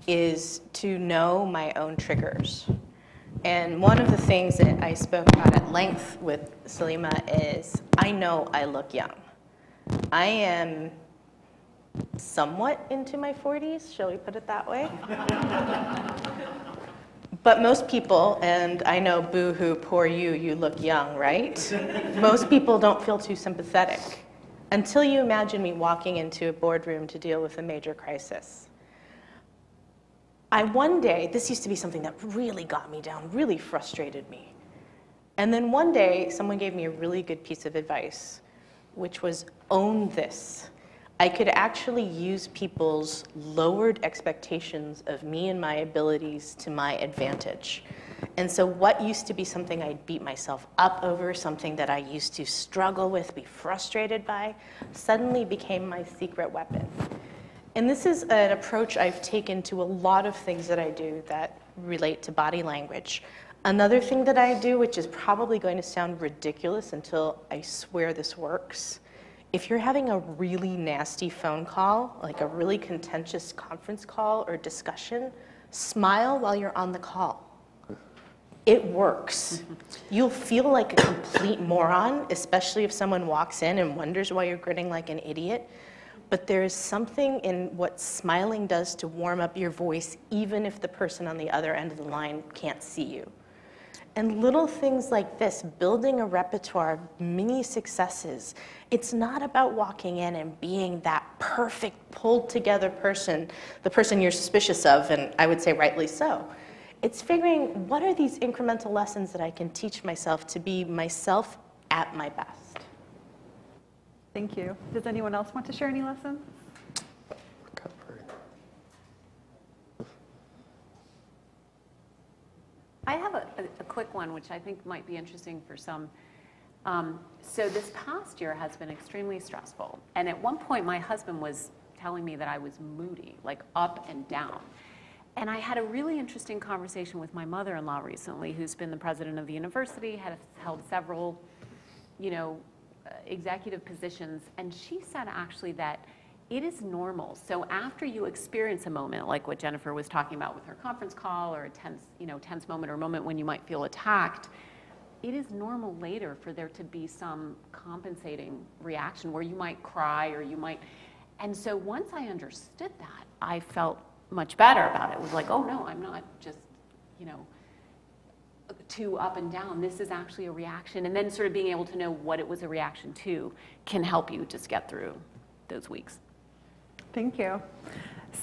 [SPEAKER 8] is to know my own triggers. And one of the things that I spoke about at length with Salima is, I know I look young. I am somewhat into my 40s, shall we put it that way? But most people, and I know, boo-hoo, poor you look young, right? Most people don't feel too sympathetic until you imagine me walking into a boardroom to deal with a major crisis. One day, this used to be something that really got me down, really frustrated me. And then one day, someone gave me a really good piece of advice, which was own this. I could actually use people's lowered expectations of me and my abilities to my advantage. And so what used to be something I'd beat myself up over, something that I used to struggle with, be frustrated by, suddenly became my secret weapon. And this is an approach I've taken to a lot of things that I do that relate to body language. Another thing that I do, which is probably going to sound ridiculous until I swear this works, if you're having a really nasty phone call, like a really contentious conference call or discussion, smile while you're on the call. It works. You'll feel like a complete moron, especially if someone walks in and wonders why you're grinning like an idiot. But there is something in what smiling does to warm up your voice, even if the person on the other end of the line can't see you. And little things like this, building a repertoire of mini successes, it's not about walking in and being that perfect, pulled together person, the person you're suspicious of, and I would say rightly so. It's figuring, what are these incremental lessons that I can teach myself to be myself at my best?
[SPEAKER 7] Thank you. Does anyone else want to share any lessons?
[SPEAKER 6] I have a quick one, which I think might be interesting for some. So this past year has been extremely stressful. And at one point, my husband was telling me that I was moody, like up and down. And I had a really interesting conversation with my mother-in-law recently, who's been the president of the university, had held several, executive positions. And she said actually that it is normal. So after you experience a moment like what Jennifer was talking about with her conference call, or a tense moment or a moment when you might feel attacked, it is normal later for there to be some compensating reaction where you might cry or you might. And so once I understood that, I felt much better about it. It was like, oh no, I'm not just, too up and down. This is actually a reaction. And then sort of being able to know what it was a reaction to can help you just get through those weeks.
[SPEAKER 7] Thank you.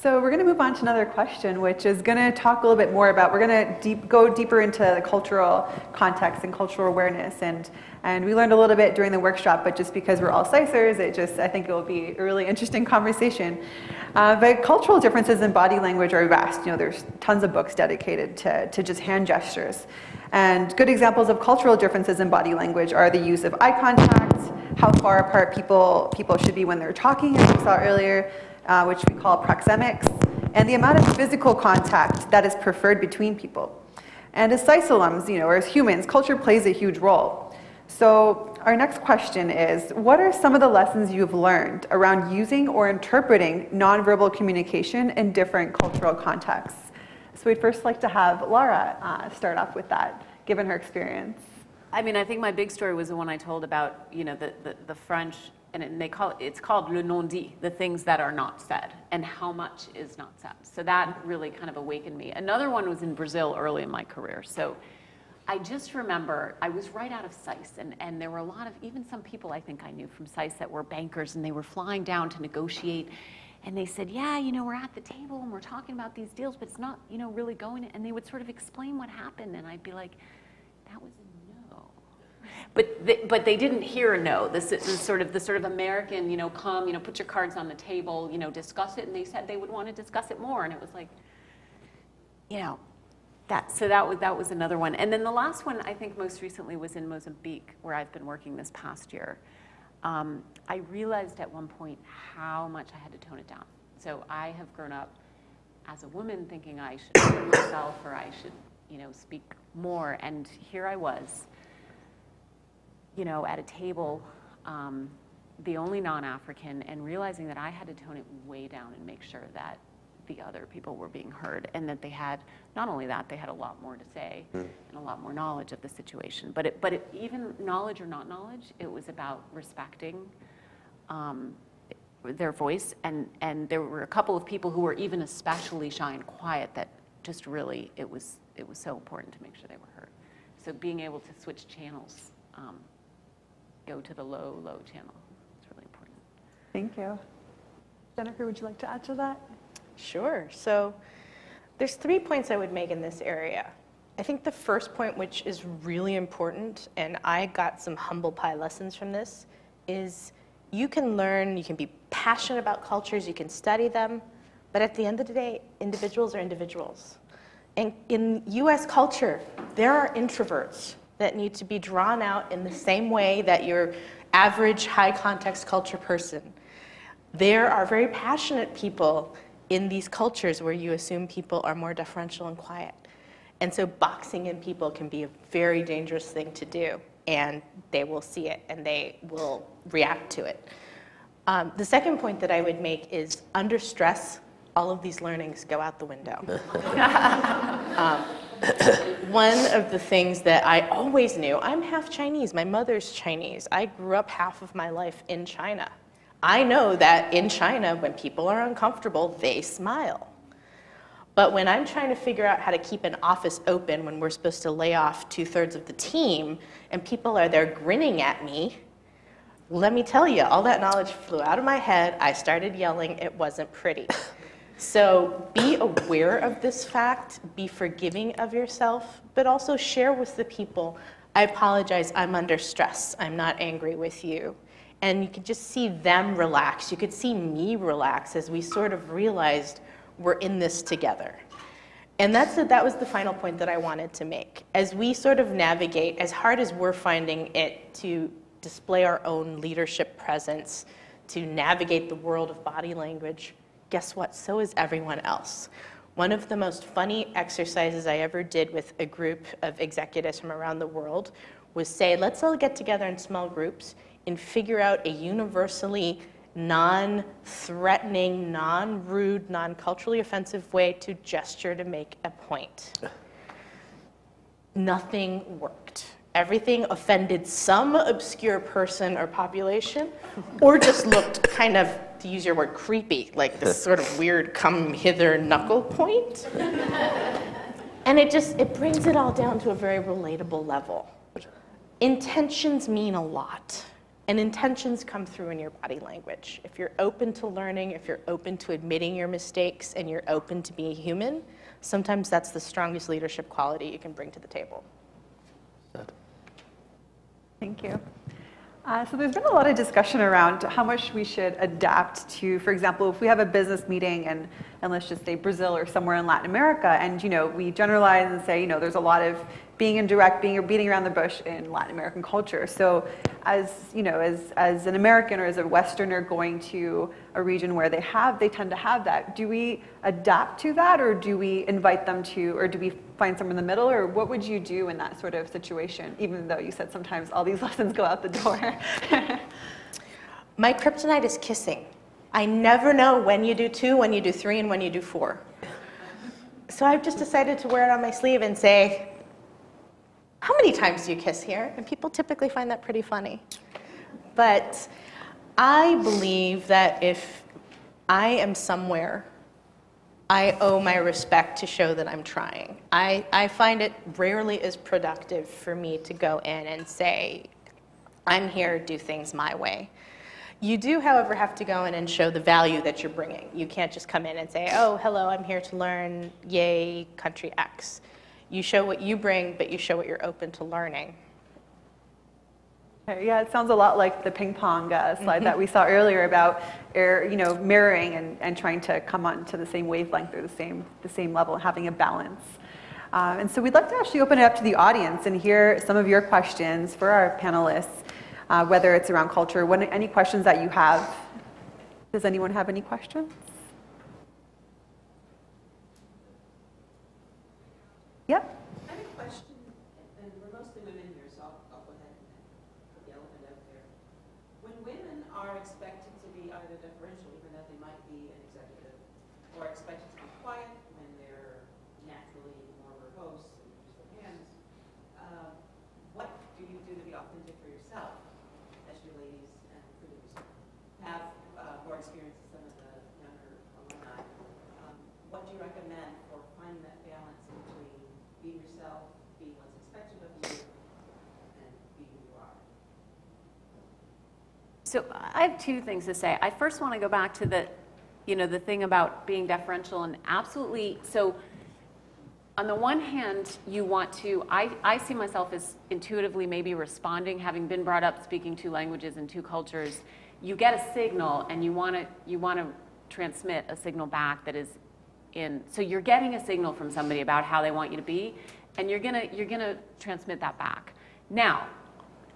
[SPEAKER 7] So we're going to move on to another question, which is going to talk a little bit more about, we're going to go deeper into the cultural context and cultural awareness. And we learned a little bit during the workshop, but just because we're all Scicers, I think it will be a really interesting conversation. But cultural differences in body language are vast. There's tons of books dedicated to just hand gestures. And good examples of cultural differences in body language are the use of eye contact, how far apart people should be when they're talking, as we saw earlier, which we call proxemics, and the amount of physical contact that is preferred between people. And as SciSe alums, or as humans, culture plays a huge role. So our next question is, what are some of the lessons you've learned around using or interpreting nonverbal communication in different cultural contexts? So we'd first like to have Laura start off with that, given her experience.
[SPEAKER 6] I mean, I think my big story was the one I told about, the French, and it's called le non-dit, the things that are not said, and how much is not said. So that really kind of awakened me. Another one was in Brazil early in my career. So I just remember, I was right out of SciSe, and there were a lot of, even some people I think I knew from SciSe that were bankers, and they were flying down to negotiate. And they said, yeah, we're at the table and we're talking about these deals, but it's not, really going. And they would sort of explain what happened, and I'd be like, that was a no. But they didn't hear a no. This is sort of American, come, put your cards on the table, discuss it. And they said they would want to discuss it more. And it was like, that was another one. And then the last one, I think most recently, was in Mozambique, where I've been working this past year. I realized at one point how much I had to tone it down. So I have grown up as a woman thinking I should hurt myself, or I should, speak more. And here I was, at a table, the only non-African, and realizing that I had to tone it way down and make sure that the other people were being heard, and that they had, not only that, they had a lot more to say and a lot more knowledge of the situation. But even knowledge or not knowledge, it was about respecting their voice. And there were a couple of people who were even especially shy and quiet that just really, it was so important to make sure they were heard. So being able to switch channels, go to the low channel, it's really important.
[SPEAKER 7] Thank you. Jennifer, would you like to add to that?
[SPEAKER 8] Sure. So there's 3 points I would make in this area. I think the first point, which is really important, and I got some humble pie lessons from this, is you can learn, you can be passionate about cultures, you can study them, but at the end of the day, individuals are individuals. And in US culture, there are introverts that need to be drawn out in the same way that your average high context culture person. There are very passionate people in these cultures where you assume people are more deferential and quiet. And so boxing in people can be a very dangerous thing to do, and they will see it and they will react to it. The second point that I would make is under stress, all of these learnings go out the window. One of the things that I always knew, I'm half Chinese, my mother's Chinese. I grew up half of my life in China. I know that in China, when people are uncomfortable, they smile. But when I'm trying to figure out how to keep an office open when we're supposed to lay off 2/3 of the team, and people are there grinning at me, let me tell you, all that knowledge flew out of my head. I started yelling. It wasn't pretty. So be aware of this fact, be forgiving of yourself, but also share with the people, I apologize, I'm under stress, I'm not angry with you. And you could just see them relax. You could see me relax as we sort of realized we're in this together. And that was the final point that I wanted to make. As we sort of navigate, as hard as we're finding it to display our own leadership presence, to navigate the world of body language, guess what? So is everyone else. One of the most funny exercises I ever did with a group of executives from around the world was say, let's all get together in small groups and figure out a universally non-threatening, non-rude, non-culturally offensive way to gesture to make a point. Nothing worked. Everything offended some obscure person or population, or just looked kind of, to use your word, creepy, like this sort of weird come hither knuckle point. And it brings it all down to a very relatable level. Intentions mean a lot, and intentions come through in your body language. If you're open to learning, if you're open to admitting your mistakes, and you're open to being human, sometimes that's the strongest leadership quality you can bring to the table.
[SPEAKER 7] Thank you. So there's been a lot of discussion around how much we should adapt to, for example, if we have a business meeting and let's just say Brazil or somewhere in Latin America, and we generalize and say, there's a lot of being indirect, beating around the bush in Latin American culture. So as an American or as a Westerner going to a region where they tend to have that, do we adapt to that, or do we invite them to, or do we find somewhere in the middle, or what would you do in that sort of situation, even though you said sometimes all these lessons go out the door?
[SPEAKER 8] My kryptonite is kissing. I never know when you do 2, when you do 3, and when you do 4. So I've just decided to wear it on my sleeve and say, how many times do you kiss here? And people typically find that pretty funny. But I believe that if I am somewhere, I owe my respect to show that I'm trying. I find it rarely as productive for me to go in and say, I'm here, do things my way. You do, however, have to go in and show the value that you're bringing. You can't just come in and say, oh, hello, I'm here to learn, yay, country X. You show what you bring, but you show what you're open to learning.
[SPEAKER 7] Yeah, it sounds a lot like the ping pong slide that we saw earlier about mirroring and trying to come onto the same wavelength or the same level, having a balance. And so we'd like to actually open it up to the audience and hear some of your questions for our panelists, whether it's around culture, any questions that you have. Does anyone have any questions? Yep.
[SPEAKER 11] I have a question, and we're mostly women here, so I'll go ahead and put the elephant out there. When women are expected to be either deferential, even though they might be an executive, or expected to be quiet when they're naturally more verbose and use their hands, what do you do to be authentic for yourself, as you ladies and including yourself have more experience than some of the younger alumni? What do you recommend for finding that balance between being yourself, being what's expected of you, and being who you are?
[SPEAKER 6] So I have 2 things to say. I first want to go back to the thing about being deferential, and absolutely. So on the one hand, you want to, I see myself as intuitively maybe responding, having been brought up speaking 2 languages and 2 cultures. You get a signal, and you want to transmit a signal back that is so you're getting a signal from somebody about how they want you to be, and you're gonna transmit that back. Now,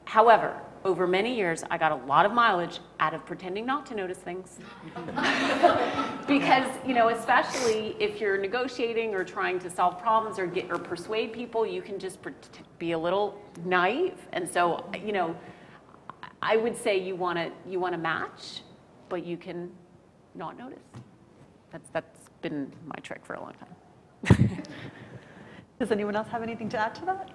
[SPEAKER 6] however, over many years, I got a lot of mileage out of pretending not to notice things. Because, you know, especially if you're negotiating or trying to solve problems or persuade people, you can just be a little naive. And so, you know, I would say you want to match, but you can not notice. That's been my trick for a long time.
[SPEAKER 7] Does anyone else have anything to add to that?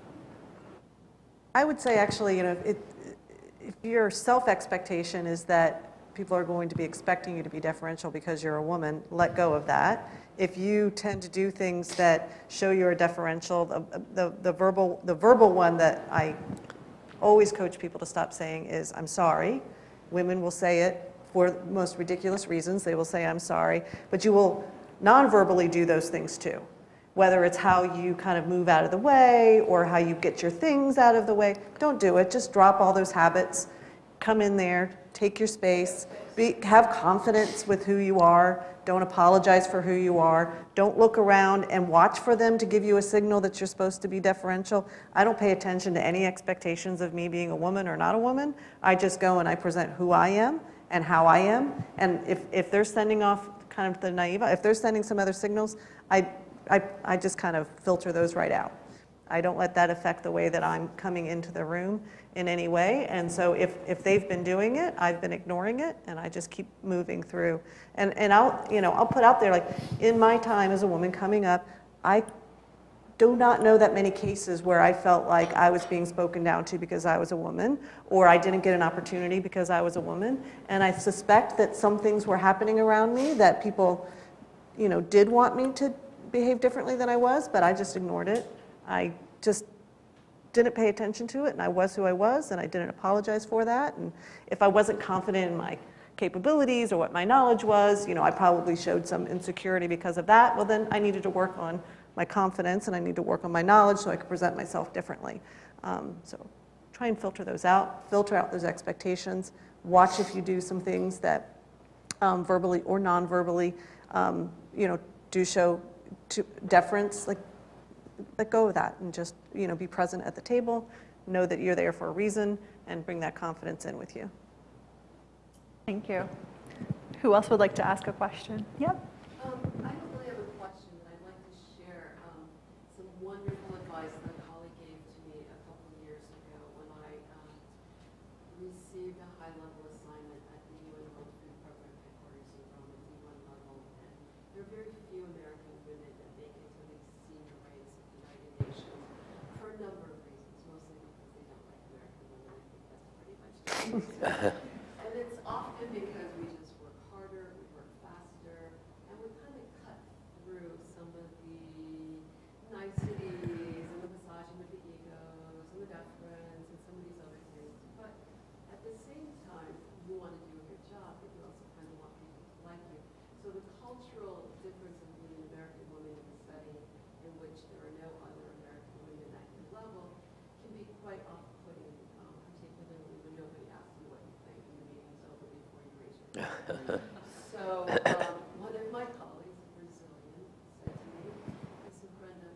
[SPEAKER 9] I would say actually, you know, if your self-expectation is that people are going to be expecting you to be deferential because you're a woman, let go of that. If you tend to do things that show you're deferential, the verbal one that I always coach people to stop saying is, I'm sorry. Women will say it for the most ridiculous reasons. They will say, I'm sorry. But you will non-verbally do those things too. Whether it's how you kind of move out of the way or how you get your things out of the way, don't do it. Just drop all those habits. Come in there, take your space, have confidence with who you are. Don't apologize for who you are. Don't look around and watch for them to give you a signal that you're supposed to be deferential. I don't pay attention to any expectations of me being a woman or not a woman. I just go and I present who I am and how I am. And if they're sending off kind of the naive, if they're sending some other signals, I just kind of filter those right out. I don't let that affect the way that I'm coming into the room in any way. And so if they've been doing it, I've been ignoring it, and I just keep moving through. And I'll put out there, like, in my time as a woman coming up, I do not know that many cases where I felt like I was being spoken down to because I was a woman, or I didn't get an opportunity because I was a woman. And I suspect that some things were happening around me that people, you know, did want me to behave differently than I was, but I just ignored it. I just didn't pay attention to it, and I was who I was, and I didn't apologize for that. And if I wasn't confident in my capabilities or what my knowledge was, you know, I probably showed some insecurity because of that. Well, then I needed to work on my confidence, and I need to work on my knowledge so I could present myself differently. So try and filter those out, filter out those expectations. Watch if you do some things that verbally or non-verbally, you know, do show deference. Like, let go of that and just, you know, be present at the table, know that you're there for a reason, and bring that confidence in with you.
[SPEAKER 7] Thank you. Who else would like to ask a question? Yep.
[SPEAKER 12] I don't really have a question, but I'd like to share some wonderful advice that a colleague gave to me a couple of years ago when I received a high-level assignment at the UN World Food Program headquarters in Rome at D1 level. And there are very few American women that make it to these senior ranks at the United Nations for a number of reasons, mostly because they don't like American women. I think that's pretty much true. And it's often because we just work harder, we work faster, and we kind of cut through some of the niceties and the massaging of the egos and the deference and some of these other things. But at the same time, you want to do a good job, but you also kind of want people to like you. So the cultural difference of being an American woman in a setting in which there are no other American women at your level can be quite off-putting, particularly when nobody asks you what you think and the meeting's over before you raise your hand. So one of my colleagues, a Brazilian, said to me, he said, Brenda,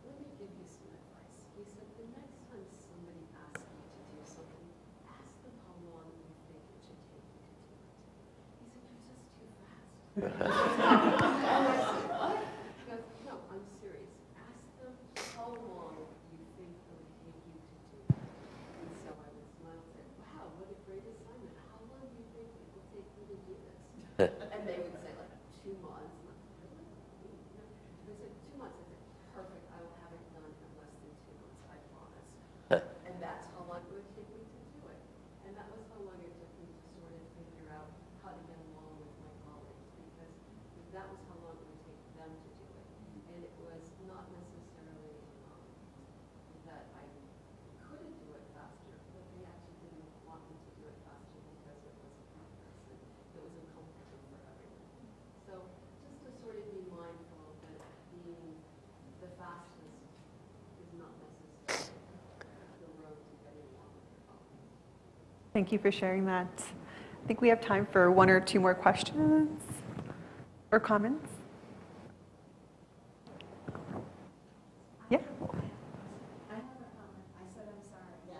[SPEAKER 12] let me give you some advice. He said, the next time somebody asks you to do something, ask them how long you think it should take you to do it. He said, you're just too fast. And I said, what? He goes, no, I'm serious. Ask them how long you think it would take you to do it. And so I would smile and say, wow, what a great assignment. How long do you think it will take you to do this? And they would say, like, 2 months. And I'm like, really? They said, 2 months. I said, perfect. I will have it done in less than 2 months, I promise. And that's how long it would take me to do it. And that was how long it took me to sort of figure out how to get along with my colleagues, because that was how long it would take them to do it. And it was not necessarily that I couldn't do it faster, but they actually didn't want me to do it faster because it was a process and it was uncomfortable for everyone. So just to sort of be mindful that being the fastest is not necessarily the road to getting along with your colleagues.
[SPEAKER 7] Thank you for sharing that. I think we have time for 1 or 2 more questions or comments.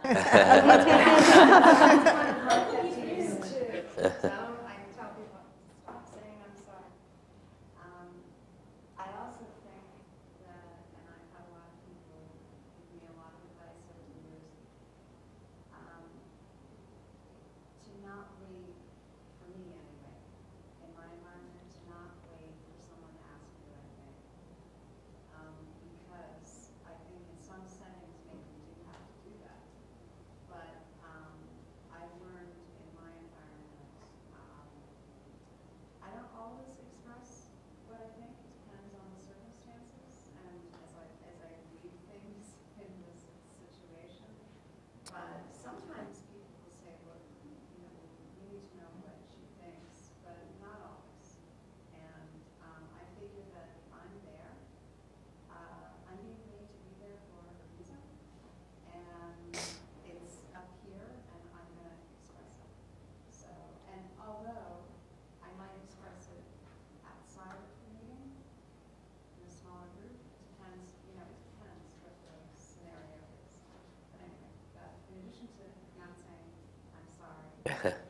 [SPEAKER 13] I tell people to stop saying I'm sorry. I also think that, and I've had a lot of people give me a lot of advice over the years, to not wait, for me anyway, in my environment, to not wait for someone to ask me what I think. Because I think in some settings maybe you do have to do that. But I've learned in my environment, I don't always express what I think. It depends on the circumstances and as I read things in this situation. But sometimes people will say, look, you know, we need to know what she thinks, but not always. And I figure that if I'm there, I'm being paid to be there for a reason. And it's up here, and I'm going to express it. So, and although I might express it outside of the meeting, in a smaller group, it depends, you know, it depends what the scenario is. But anyway, in addition to not saying, I'm sorry,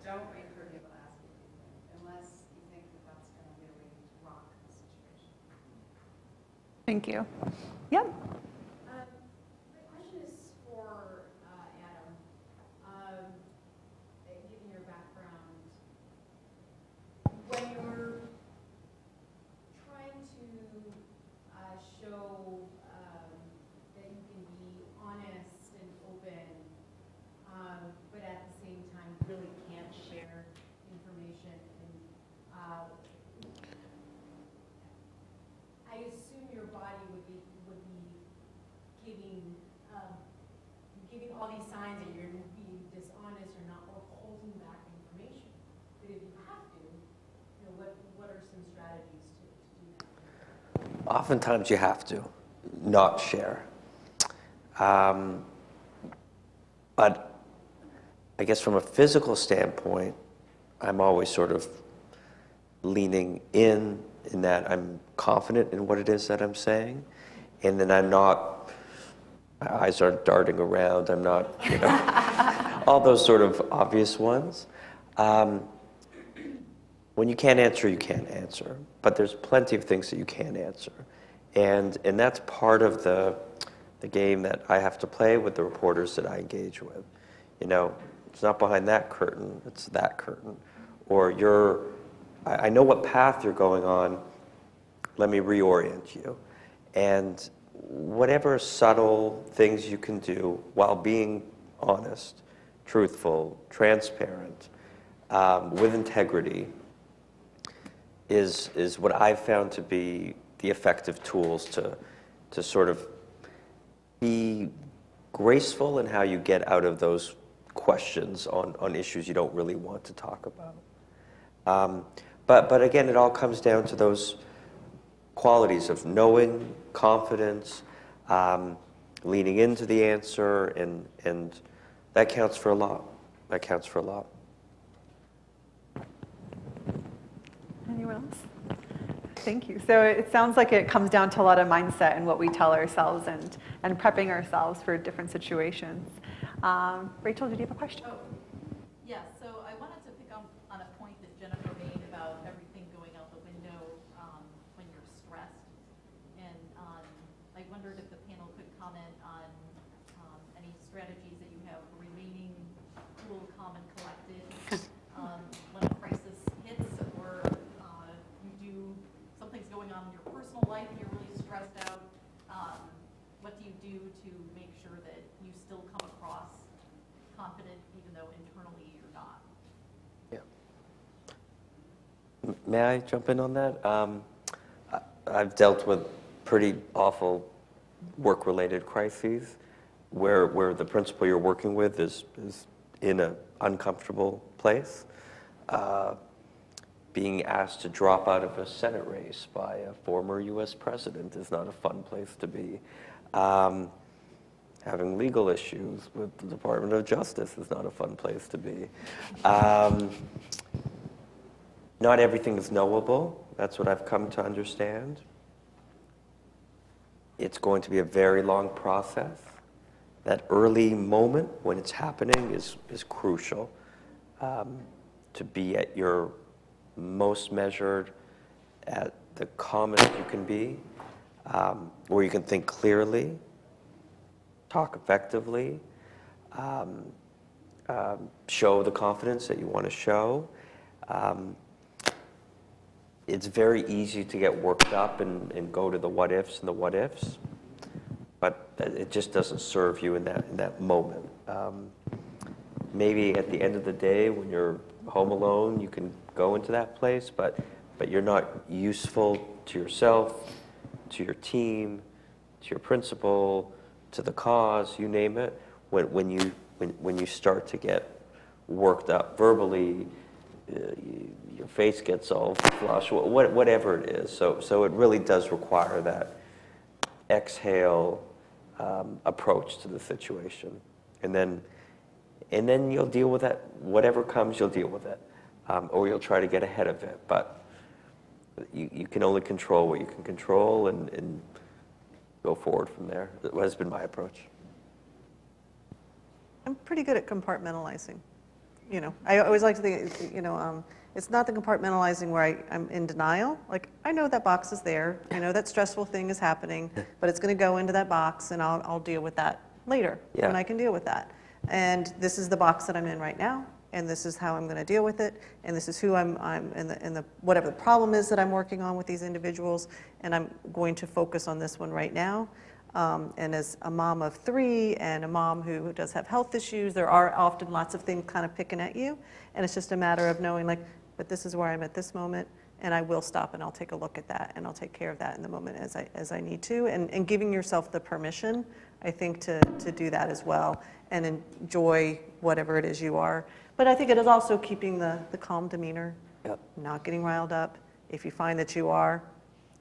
[SPEAKER 13] don't wait for people to ask you anything, unless you think that that's going to really rock the situation.
[SPEAKER 7] Thank you. Yep.
[SPEAKER 12] My question is for Adam. Given your background, when you're trying to show that you can be honest and open, but at the same time really can't share information, and I assume your body would be giving all these signs that you're being dishonest or not, or holding back information. But if you have to, you know, what are some strategies to do that?
[SPEAKER 10] Oftentimes you have to not share. But I guess from a physical standpoint, I'm always sort of leaning in that I'm confident in what it is that I'm saying, and then I'm not, my eyes aren't darting around, I'm not, you know, all those sort of obvious ones. When you can't answer, you can't answer, but there's plenty of things that you can answer. And that's part of the game that I have to play with the reporters that I engage with. You know, it's not behind that curtain, it's that curtain. Or I know what path you're going on, let me reorient you. And whatever subtle things you can do while being honest, truthful, transparent, with integrity is what I've found to be the effective tools to sort of be graceful in how you get out of those questions on issues you don't really want to talk about. But again, it all comes down to those qualities of knowing, confidence, leaning into the answer, and that counts for a lot. That counts for a lot.
[SPEAKER 7] Anyone else? Thank you. So it sounds like it comes down to a lot of mindset and what we tell ourselves and prepping ourselves for different situations. Rachel, did you have a question?
[SPEAKER 2] Oh, yeah. So I wanted to pick on a point that Jennifer made about everything going out the window when you're stressed. And I wondered if the panel could comment on any strategies that you have for remaining cool, calm, and collected when a crisis hits, or something's going on in your personal life and you're really stressed out. What do you do to make sure that you still come across confident, even though internally you're not?
[SPEAKER 10] Yeah. May I jump in on that? I've dealt with pretty awful work-related crises where the principal you're working with is in an uncomfortable place. Being asked to drop out of a Senate race by a former U.S. president is not a fun place to be. Having legal issues with the Department of Justice is not a fun place to be. Not everything is knowable. That's what I've come to understand. It's going to be a very long process. that early moment when it's happening is crucial. To be at your most measured, at the calmest you can be, where you can think clearly, talk effectively, show the confidence that you want to show. It's very easy to get worked up and go to the what ifs and the what ifs, but it just doesn't serve you in that moment. Maybe at the end of the day when you're home alone, you can go into that place, but you're not useful to yourself, to your team, to your principal, to the cause, you name it. When you start to get worked up verbally, your face gets all flushed, whatever it is. So it really does require that exhale approach to the situation, and then you'll deal with it. Whatever comes, you'll deal with it, or you'll try to get ahead of it. But you can only control what you can control, and go forward from there. That has been my approach.
[SPEAKER 9] I'm pretty good at compartmentalizing. You know, I always like to think, you know, it's not the compartmentalizing where I'm in denial. Like, I know that box is there. I know that stressful thing is happening, but it's going to go into that box, and I'll deal with that later when I can deal with that. And this is the box that I'm in right now, and this is how I'm going to deal with it, and this is who I'm in the whatever the problem is that I'm working on with these individuals, and I'm going to focus on this one right now. And as a mom of 3 and a mom who does have health issues, there are often lots of things kind of picking at you, and it's just a matter of knowing, like, but this is where I'm at this moment, and I will stop and I'll take a look at that, and I'll take care of that in the moment as I need to, and giving yourself the permission, I think, to do that as well, and enjoy whatever it is you are. But I think it is also keeping the calm demeanor, not getting riled up. If you find that you are,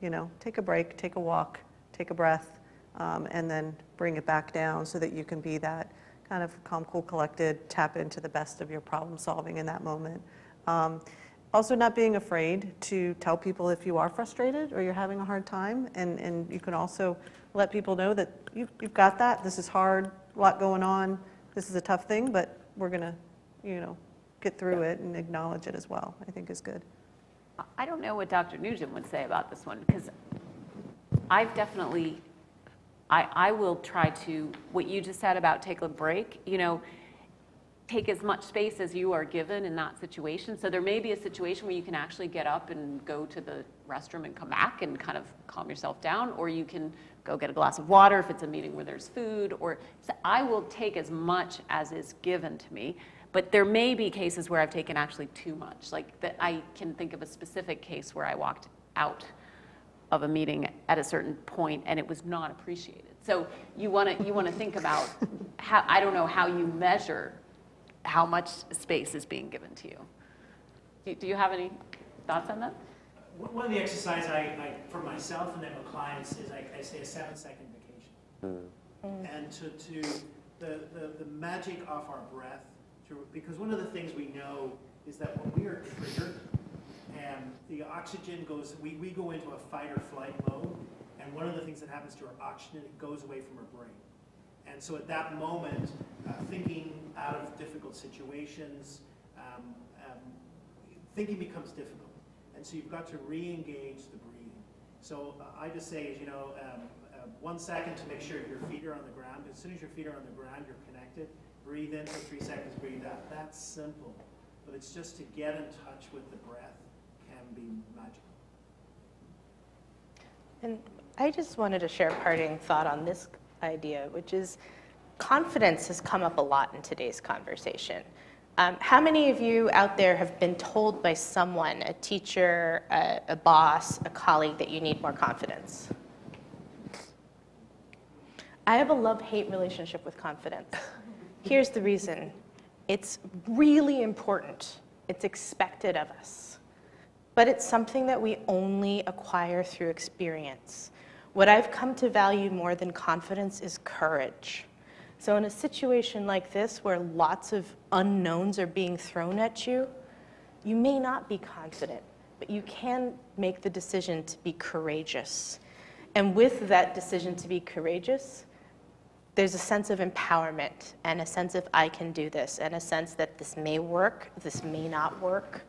[SPEAKER 9] you know, take a break, take a walk, take a breath, and then bring it back down so that you can be that kind of calm, cool, collected, tap into the best of your problem solving in that moment. Also not being afraid to tell people if you are frustrated or you're having a hard time, and you can also let people know that you've got that. This is hard, a lot going on, this is a tough thing, but we're gonna, you know, get through it and acknowledge it as well, I think is good.
[SPEAKER 6] I don't know what Dr. Nugent would say about this one, because I've definitely, I will try to, what you just said about take a break, you know, take as much space as you are given in that situation. So there may be a situation where you can actually get up and go to the restroom and come back and kind of calm yourself down, or you can go get a glass of water if it's a meeting where there's food, or so I will take as much as is given to me. But there may be cases where I've taken actually too much. Like that, I can think of a specific case where I walked out of a meeting at a certain point and it was not appreciated. So you want to think about how, I don't know how you measure how much space is being given to you. Do you have any thoughts on that?
[SPEAKER 4] One of the exercises I for myself and then with clients is I say a 7-second vacation. And the magic of our breath, because one of the things we know is that when we are triggered, the oxygen goes, we go into a fight or flight mode, and one of the things that happens to our oxygen, it goes away from our brain. And so at that moment, thinking out of difficult situations, thinking becomes difficult. And so you've got to re-engage the breathing. So I just say, is, you know, 1 second to make sure your feet are on the ground. As soon as your feet are on the ground, you're connected. Breathe in for 3 seconds, breathe out. That's simple. But it's just to get in touch with the breath can be magical.
[SPEAKER 8] And I just wanted to share a parting thought on this idea, which is confidence has come up a lot in today's conversation. How many of you out there have been told by someone, a teacher, a boss, a colleague, that you need more confidence? I have a love-hate relationship with confidence. Here's the reason. It's really important. It's expected of us. But it's something that we only acquire through experience. What I've come to value more than confidence is courage. So in a situation like this, where lots of unknowns are being thrown at you, you may not be confident, but you can make the decision to be courageous. And with that decision to be courageous, there's a sense of empowerment and a sense of I can do this and a sense that this may work, this may not work,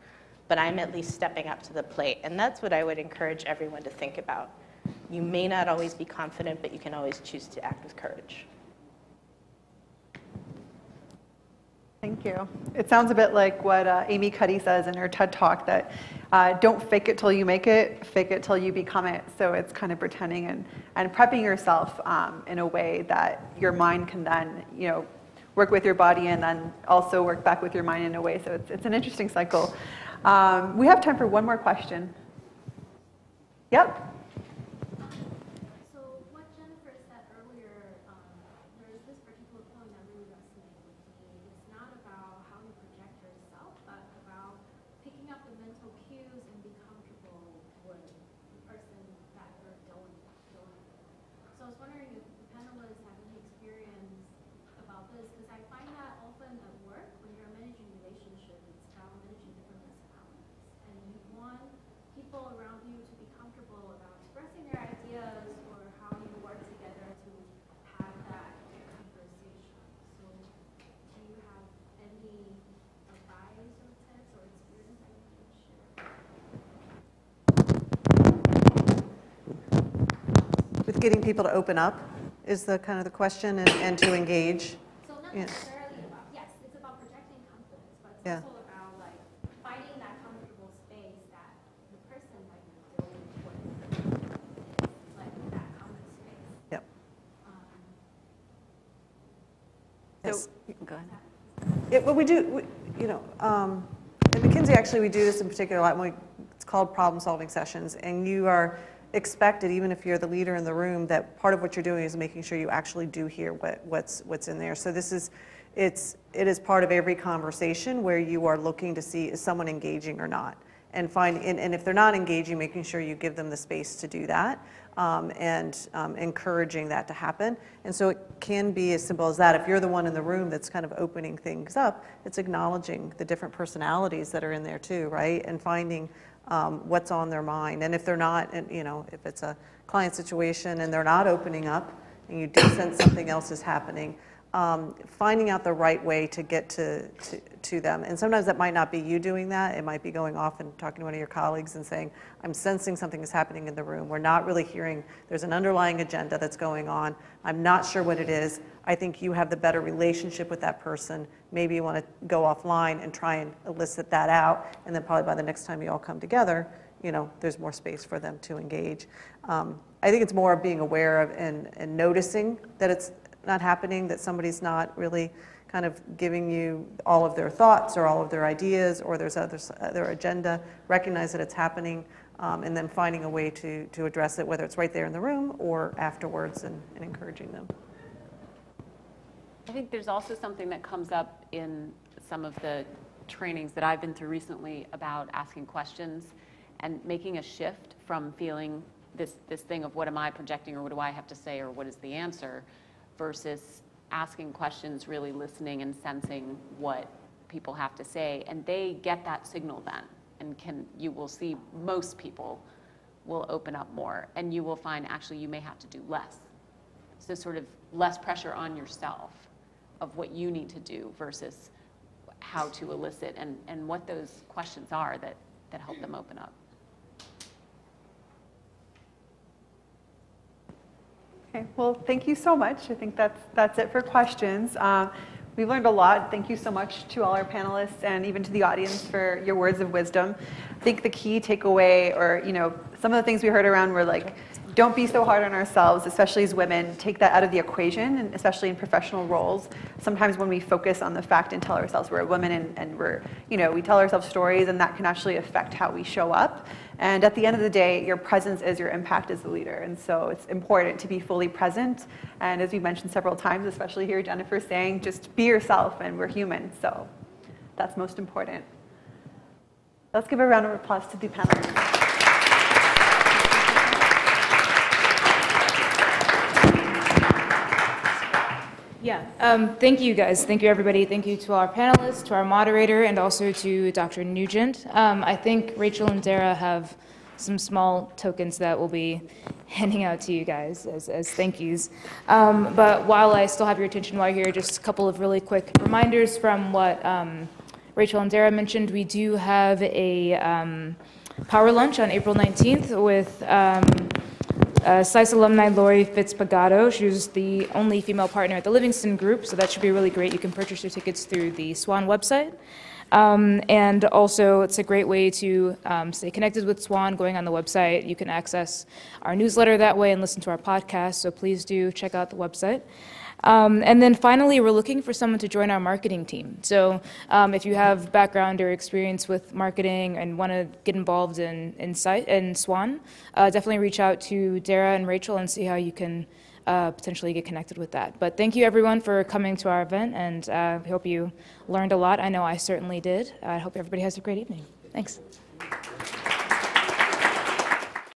[SPEAKER 8] but I'm at least stepping up to the plate. And that's what I would encourage everyone to think about. You may not always be confident, but you can always choose to act with courage.
[SPEAKER 7] Thank you. It sounds a bit like what Amy Cuddy says in her TED Talk, that don't fake it till you make it, fake it till you become it. So it's kind of pretending and prepping yourself in a way that your mind can then, work with your body and then also work back with your mind in a way. So it's an interesting cycle. We have time for one more question. Yep.
[SPEAKER 9] With getting people to open up is the kind of the question, and to engage.
[SPEAKER 13] So not necessarily about, yes, it's about projecting confidence, but it's also about like finding that comfortable space that the person that you're dealing with is like that common space.
[SPEAKER 9] Yep.
[SPEAKER 7] So, go ahead.
[SPEAKER 9] What we do, at McKinsey, actually, we do this in particular a lot. It's called problem-solving sessions, and you are expected, even if you're the leader in the room, that part of what you're doing is making sure you actually do hear what's in there. So it is part of every conversation where you are looking to see, is someone engaging or not, and if they're not engaging, making sure you give them the space to do that, and encouraging that to happen. And so it can be as simple as that. If you're the one in the room that's kind of opening things up, it's acknowledging the different personalities that are in there too, right? And finding what's on their mind. And if they're not, if it's a client situation and they're not opening up and you do sense something else is happening, finding out the right way to get to them. And sometimes that might not be you doing that. It might be going off and talking to one of your colleagues and saying, I'm sensing something is happening in the room. We're not really hearing, there's an underlying agenda that's going on. I'm not sure what it is. I think you have the better relationship with that person. Maybe you want to go offline and try and elicit that out. And then probably by the next time you all come together, there's more space for them to engage. I think it's more of being aware of and noticing that it's not happening, that somebody's not really kind of giving you all of their thoughts or all of their ideas or there's other agenda, recognize that it's happening, and then finding a way to address it, whether it's right there in the room or afterwards, and encouraging them.
[SPEAKER 6] I think there's also something that comes up in some of the trainings that I've been through recently about asking questions and making a shift from feeling this thing of what am I projecting or what do I have to say or what is the answer, versus asking questions, really listening and sensing what people have to say. And they get that signal then, and you will see most people will open up more, and you will find actually you may have to do less. So sort of less pressure on yourself of what you need to do versus how to elicit and what those questions are that help them open up.
[SPEAKER 7] Okay, well, thank you so much. I think that's it for questions. We've learned a lot. Thank you so much to all our panelists and even to the audience for your words of wisdom. I think the key takeaway, or some of the things we heard around were like, don't be so hard on ourselves, especially as women. Take that out of the equation, and especially in professional roles. Sometimes when we focus on the fact and tell ourselves we're women and we're, we tell ourselves stories, and that can actually affect how we show up. And at the end of the day, your presence is your impact as a leader. And so it's important to be fully present. And as we mentioned several times, especially here, Jennifer saying, just be yourself, and we're human. So that's most important. Let's give a round of applause to the panelists.
[SPEAKER 1] Yeah, thank you guys. Thank you, everybody. Thank you to our panelists, to our moderator, and also to Dr. Nugent. I think Rachel and Dara have some small tokens that will be handing out to you guys as thank yous. But while I still have your attention while you're here, just a couple of really quick reminders from what Rachel and Dara mentioned. We do have a power lunch on April 19th with SCICE alumni Lori Fitzpagato. She was the only female partner at the Livingston Group, so that should be really great. You can purchase your tickets through the SWAN website. And also, it's a great way to stay connected with SWAN. Going on the website, you can access our newsletter that way and listen to our podcast, so please do check out the website. And then finally, we're looking for someone to join our marketing team. So if you have background or experience with marketing and want to get involved in SWAN, definitely reach out to Dara and Rachel and see how you can potentially get connected with that. But thank you everyone for coming to our event, and I hope you learned a lot. I know I certainly did. I hope everybody has a great evening. Thanks.